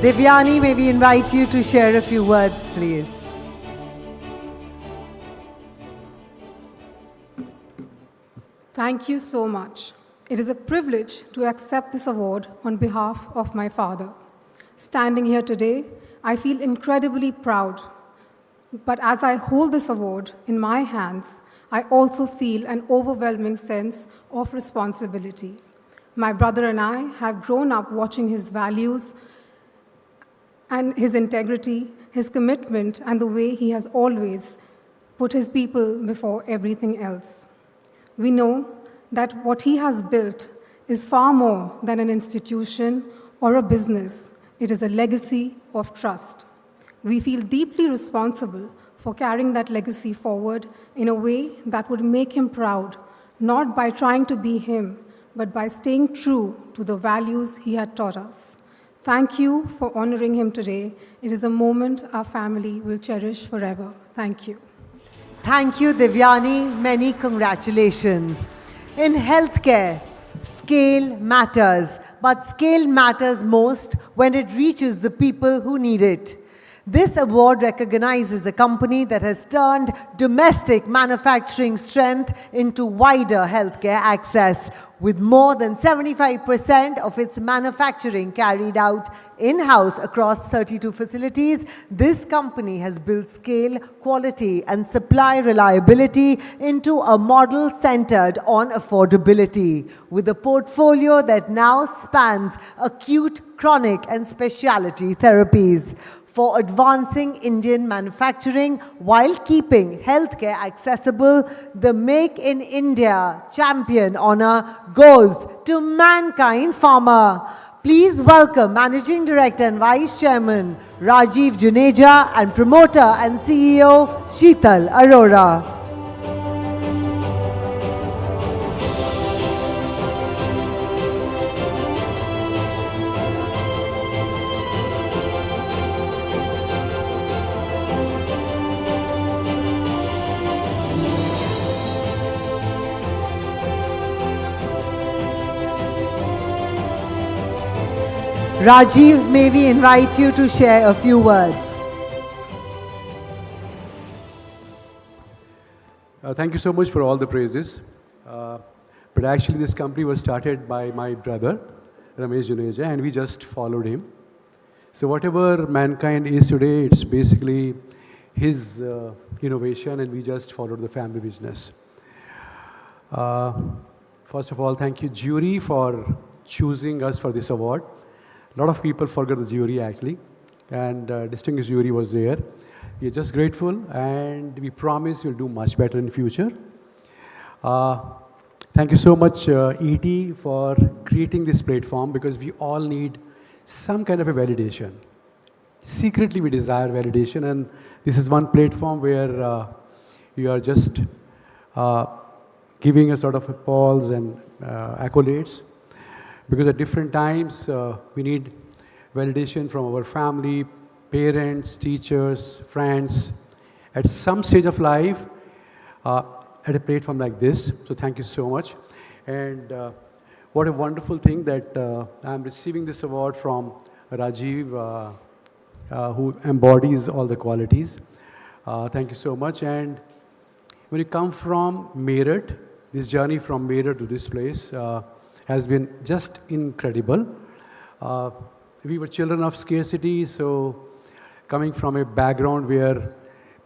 Devyani, may we invite you to share a few words, please. Thank you so much. It is a privilege to accept this award on behalf of my father. Standing here today, I feel incredibly proud. But as I hold this award in my hands, I also feel an overwhelming sense of responsibility. My brother and I have grown up watching his values and his integrity, his commitment, and the way he has always put his people before everything else. We know that what he has built is far more than an institution or a business. It is a legacy of trust. We feel deeply responsible for carrying that legacy forward in a way that would make him proud, not by trying to be him, but by staying true to the values he had taught us. Thank you for honoring him today. It is a moment our family will cherish forever. Thank you. Thank you, Devyani. Many congratulations. In healthcare, scale matters, but scale matters most when it reaches the people who need it. This award recognizes a company that has turned domestic manufacturing strength into wider healthcare access, with more than 75% of its manufacturing carried out in-house across 32 facilities. This company has built scale, quality, and supply reliability into a model centered on affordability, with a portfolio that now spans acute, chronic, and specialty therapies. For advancing Indian manufacturing while keeping healthcare accessible, the Make in India champion honor goes to Mankind Pharma. Please welcome Managing Director and Vice Chairman Rajiv Juneja and Promoter and CEO Sheetal Arora. Rajiv, may we invite you to share a few words? Thank you so much for all the praises. But actually this company was started by my brother, Ramesh Juneja, and we just followed him. So whatever Mankind is today, it's basically his innovation, and we just followed the family business. First of all, thank you, jury, for choosing us for this award. A lot of people forgot the jury actually, and distinguished jury was there. We are just grateful, and we promise we'll do much better in the future. Thank you so much, ET, for creating this platform, because we all need some kind of a validation. Secretly, we desire validation, and this is one platform where you are just giving a sort of applause and accolades. Because at different times, we need validation from our family, parents, teachers, friends, at some stage of life, at a platform like this. So thank you so much. And what a wonderful thing that I'm receiving this award from Rajiv, who embodies all the qualities. Thank you so much. And when you come from Meerut, this journey from Meerut to this place, has been just incredible. We were children of scarcity, so coming from a background where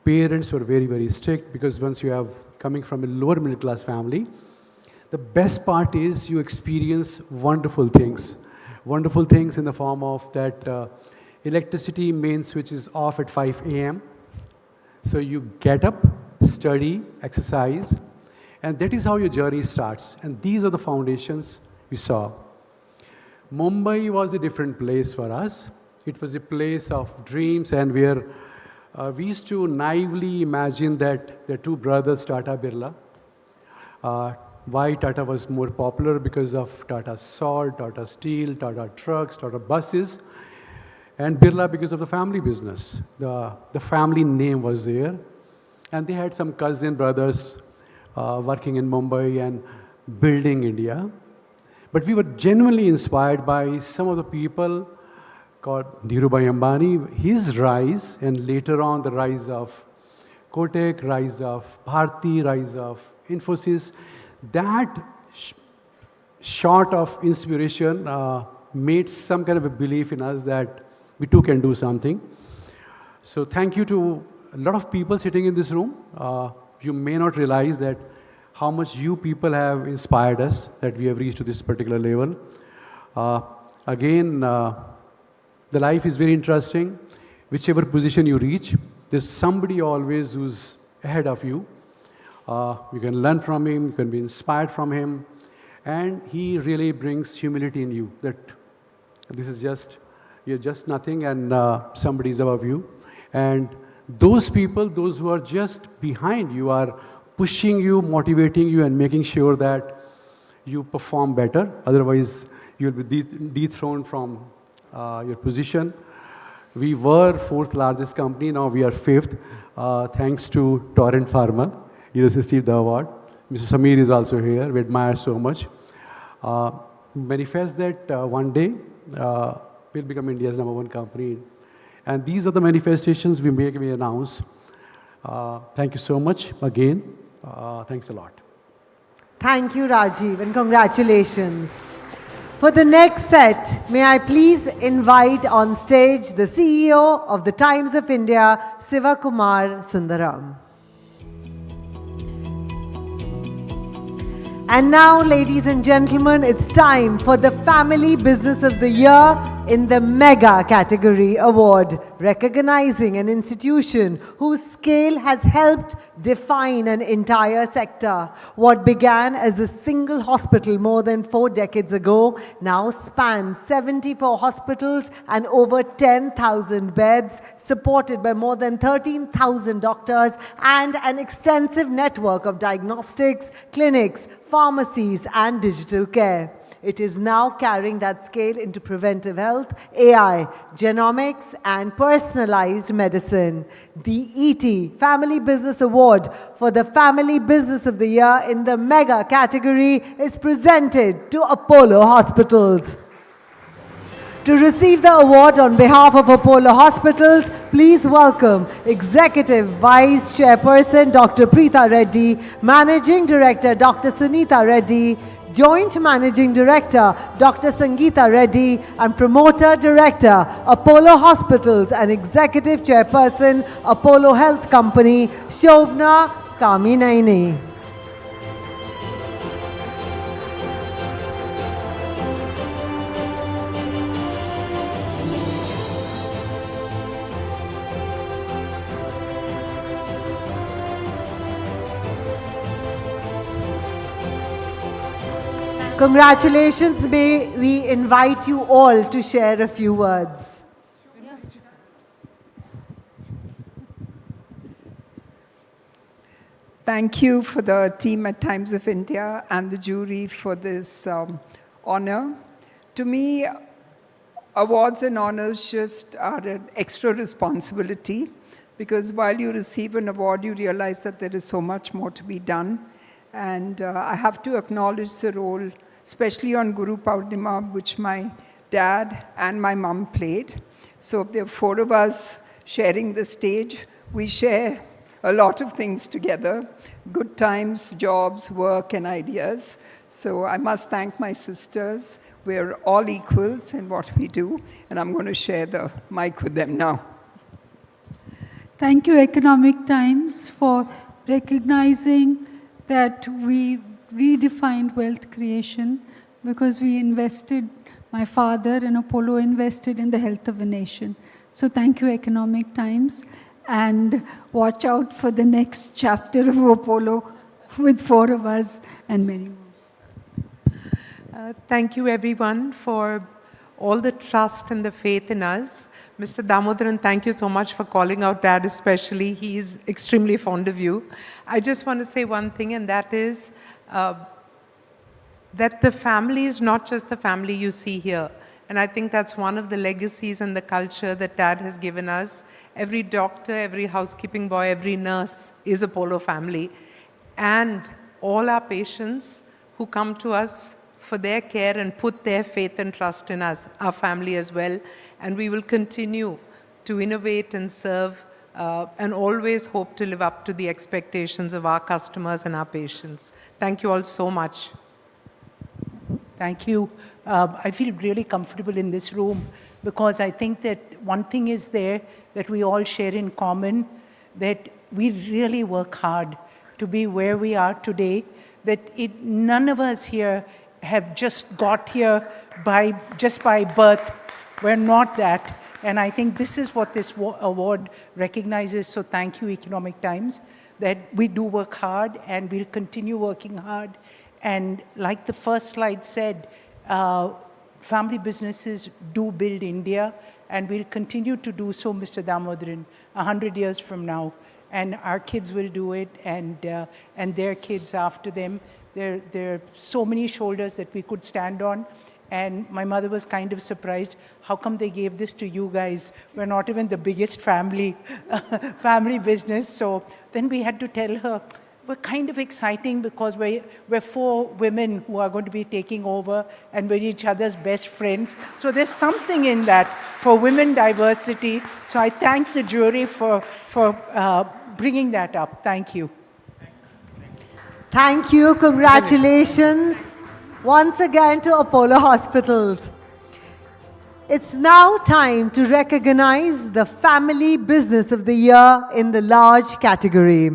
parents were very, very strict, because once you have coming from a lower middle class family, the best part is you experience wonderful things. Wonderful things in the form of that electricity main switch is off at 5 a.m. So you get up, study, exercise, and that is how your journey starts. And these are the foundations we saw. Mumbai was a different place for us. It was a place of dreams, and where we used to naively imagine that the two brothers, Tata Birla, why Tata was more popular because of Tata Salt, Tata Steel, Tata Trucks, Tata Buses, and Birla because of the family business. The family name was there, and they had some cousin brothers working in Mumbai and building India. But we were genuinely inspired by some of the people called Dhirubhai Ambani, his rise, and later on the rise of Kotak, rise of Bharti, rise of Infosys. That short of inspiration made some kind of a belief in us that we too can do something. So thank you to a lot of people sitting in this room. You may not realize that how much you people have inspired us, that we have reached to this particular level. Again, the life is very interesting. Whichever position you reach, there's somebody always who's ahead of you. You can learn from him, you can be inspired from him, and he really brings humility in you, that this is just, you're just nothing, and somebody is above you. And those people, those who are just behind you, are pushing you, motivating you, and making sure that you perform better. Otherwise, you'll be dethroned from your position. We were fourth largest company, now we are fifth, thanks to Torrent Pharma. You received the award. Mr. Samir is also here. We admire so much. Manifest that one day we'll become India's #1 company And these are the manifestations we announce. Thank you so much again. Thanks a lot. Thank you, Rajiv, and congratulations. For the next set, may I please invite on stage the CEO of the Times of India, Sivakumar Sundaram. And now, ladies and gentlemen, it's time for the Family Business of the Year in the Mega Category Award, recognizing an institution whose scale has helped define an entire sector. What began as a single hospital more than 4 decades ago now spans 74 hospitals and over 10,000 beds, supported by more than 13,000 doctors and an extensive network of diagnostics, clinics, pharmacies, and digital care. It is now carrying that scale into preventive health, AI, genomics, and personalized medicine. The ET Family Business Award for the Family Business of the Year in the Mega category is presented to Apollo Hospitals. To receive the award on behalf of Apollo Hospitals, please welcome Executive Vice Chairperson Dr. Preeta Reddy, Managing Director Dr. Sunita Reddy, Joint Managing Director Dr. Sangeeta Reddy, and Promoter Director Apollo Hospitals and Executive Chairperson Apollo Health Company, Shobna Kaminaini. Congratulations. May we invite you all to share a few words. Thank you for the team at Times of India and the jury for this honor. To me, awards and honors just are an extra responsibility, because while you receive an award, you realize that there is so much more to be done. And I have to acknowledge the role, especially on Guru Purnima, which my dad and my mum played. So there are 4 of us sharing the stage. We share a lot of things together, good times, jobs, work, and ideas. So I must thank my sisters. We're all equals in what we do, and I'm going to share the mic with them now. Thank you, Economic Times, for recognizing that we redefined wealth creation, because we invested, my father and Apollo invested in the health of a nation. So thank you, Economic Times, and watch out for the next chapter of Apollo with 4 of us and many more. Thank you, everyone, for all the trust and the faith in us. Mr. Damodaran, thank you so much for calling out Dad especially. He is extremely fond of you. I just want to say one thing, and that is that the family is not just the family you see here. And I think that's one of the legacies and the culture that Dad has given us. Every doctor, every housekeeping boy, every nurse is Apollo family. And all our patients who come to us for their care and put their faith and trust in us, our family as well. And we will continue to innovate and serve and always hope to live up to the expectations of our customers and our patients. Thank you all so much. Thank you. I feel really comfortable in this room, because I think that one thing is there that we all share in common, that we really work hard to be where we are today, that none of us here have just got here just by birth. We're not that. And I think this is what this award recognizes. So thank you, Economic Times, that we do work hard and we'll continue working hard. And like the first slide said, family businesses do build India, and we'll continue to do so, Mr. Damodaran, 100 years from now. And our kids will do it, and their kids after them. There are so many shoulders that we could stand on. And my mother was kind of surprised, how come they gave this to you guys? We're not even the biggest family business. So then we had to tell her, were kind of exciting because we're four women who are going to be taking over and we're each other's best friends. So there's something in that for women diversity. So I thank the jury for bringing that up. Thank you. Thank you. Congratulations once again to Apollo Hospitals. It's now time to recognize the Family Business of the Year in the large category.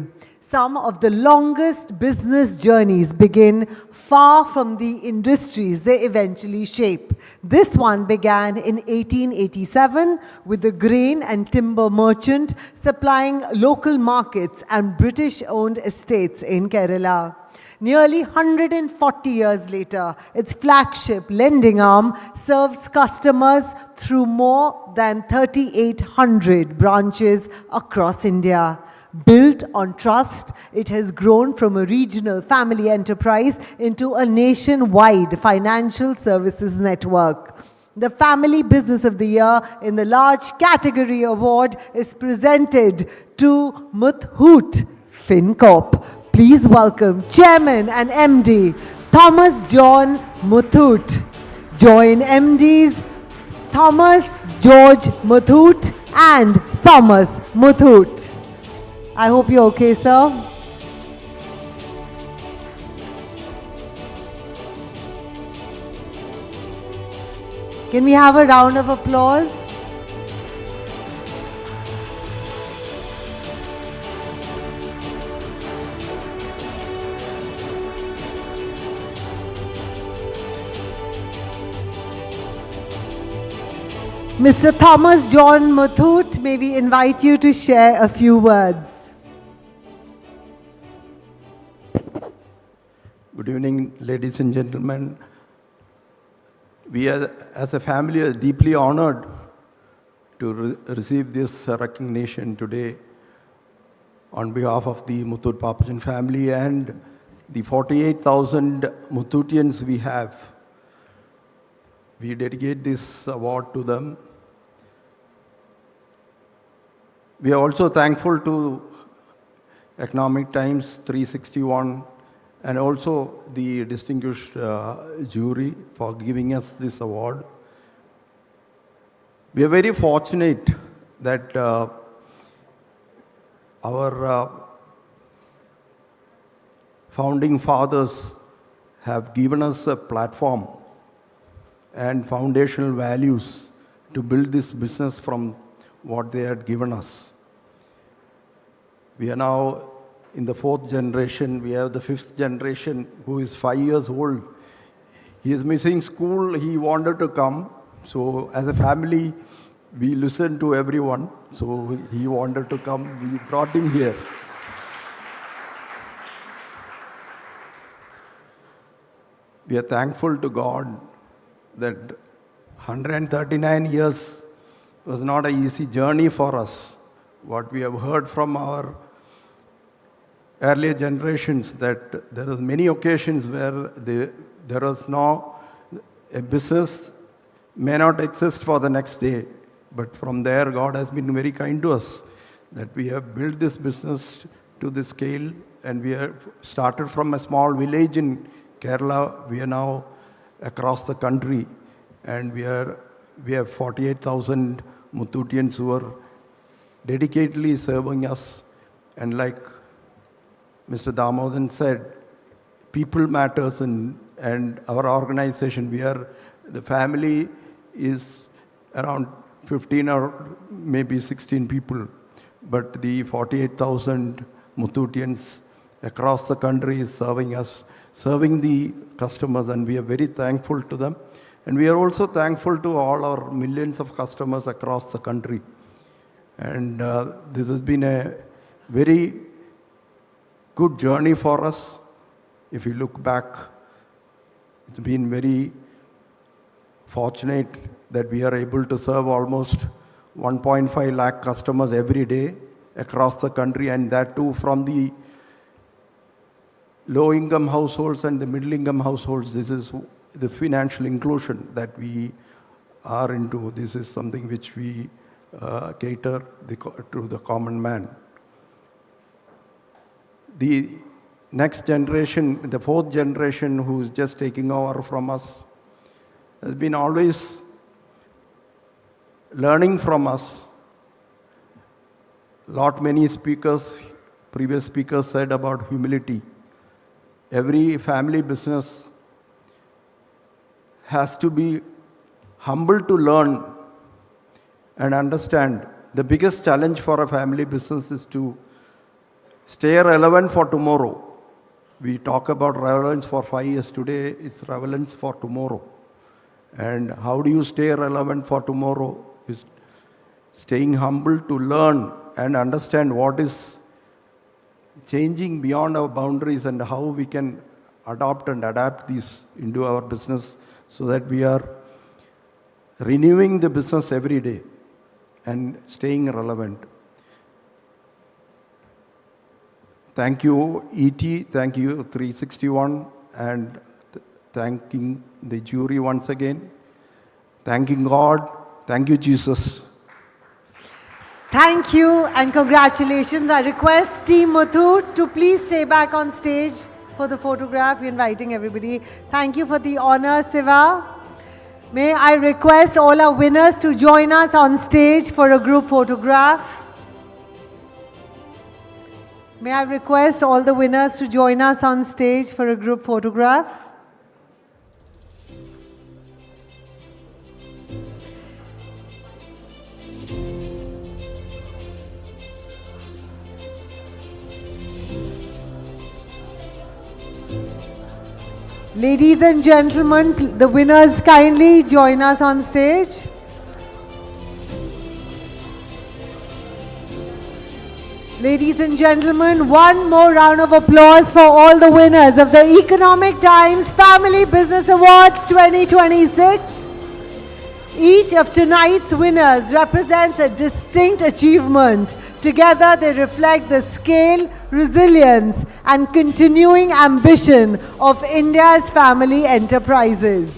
Some of the longest business journeys begin far from the industries they eventually shape. This one began in 1887 with the grain and timber merchant supplying local markets and British-owned estates in Kerala. Nearly 140 years later, its flagship lending arm serves customers through more than 3,800 branches across India. Built on trust, it has grown from a regional family enterprise into a nationwide financial services network. The Family Business of the Year in the large category award is presented to Muthoot FinCorp. Please welcome Chairman and MD Thomas John Muthoot. Join MDs Thomas George Muthoot and Thomas Muthoot. I hope you're okay, sir. Can we have a round of applause? Mr. Thomas John Muthoot, may we invite you to share a few words. Good evening, ladies and gentlemen. We as a family are deeply honored to receive this recognition today on behalf of the Muthoot Papajan family and the 48,000 Muthootians we have. We dedicate this award to them. We are also thankful to Economic Times 361 and also the distinguished jury for giving us this award. We are very fortunate that our founding fathers have given us a platform and foundational values to build this business from what they had given us. We are now in the 4th generation. We have the 5th generation who is 5 years old. He is missing school. He wanted to come. So as a family, we listened to everyone. So he wanted to come. We brought him here. We are thankful to God that 139 years was not an easy journey for us. What we have heard from our earlier generations, that there are many occasions where there was no, a business may not exist for the next day. But from there, God has been very kind to us, that we have built this business to this scale, and we have started from a small village in Kerala. We are now across the country, and we have 48,000 Muthootians who are dedicatedly serving us. And like Mr. Damodan said, people matters, and our organization, the family is around 15 or maybe 16 people, but the 48,000 Muthootians across the country is serving us, serving the customers, and we are very thankful to them. And we are also thankful to all our millions of customers across the country. And this has been a very good journey for us. If you look back, it's been very fortunate that we are able to serve almost 1.5 lakh customers every day across the country, and that too from the low-income households and the middle-income households. This is the financial inclusion that we are into. This is something which we cater to the common man. The next generation, the fourth generation who's just taking over from us, has been always learning from us. Many speakers, previous speakers said about humility. Every family business has to be humble to learn and understand. The biggest challenge for a family business is to stay relevant for tomorrow. We talk about relevance for 5 years today, it's relevance for tomorrow. And how do you stay relevant for tomorrow? Is staying humble to learn and understand what is changing beyond our boundaries and how we can adopt and adapt these into our business so that we are renewing the business every day and staying relevant. Thank you, ET, thank you, 361, and thanking the jury once again. Thanking God, thank you, Jesus. Thank you and congratulations. I request Team Muthoot to please stay back on stage for the photograph. We're inviting everybody. Thank you for the honor, Siva. May I request all our winners to join us on stage for a group photograph. May I request all the winners to join us on stage for a group photograph. Ladies and gentlemen, the winners kindly join us on stage. Ladies and gentlemen, one more round of applause for all the winners of the Economic Times Family Business Awards 2026. Each of tonight's winners represents a distinct achievement. Together, they reflect the scale, resilience, and continuing ambition of India's family enterprises.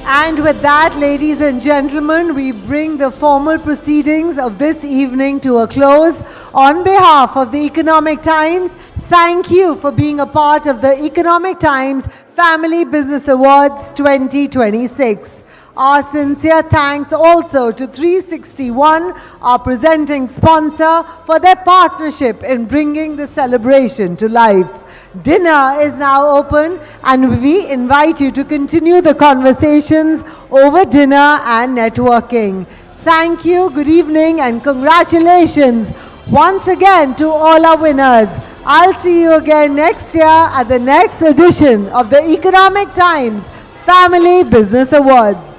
And with that, ladies and gentlemen, we bring the formal proceedings of this evening to a close. On behalf of the Economic Times, thank you for being a part of the Economic Times Family Business Awards 2026. Our sincere thanks also to 361, our presenting sponsor, for their partnership in bringing the celebration to life. Dinner is now open and we invite you to continue the conversations over dinner and networking. Thank you, good evening, and congratulations once again to all our winners. I'll see you again next year at the next edition of the Economic Times Family Business Awards.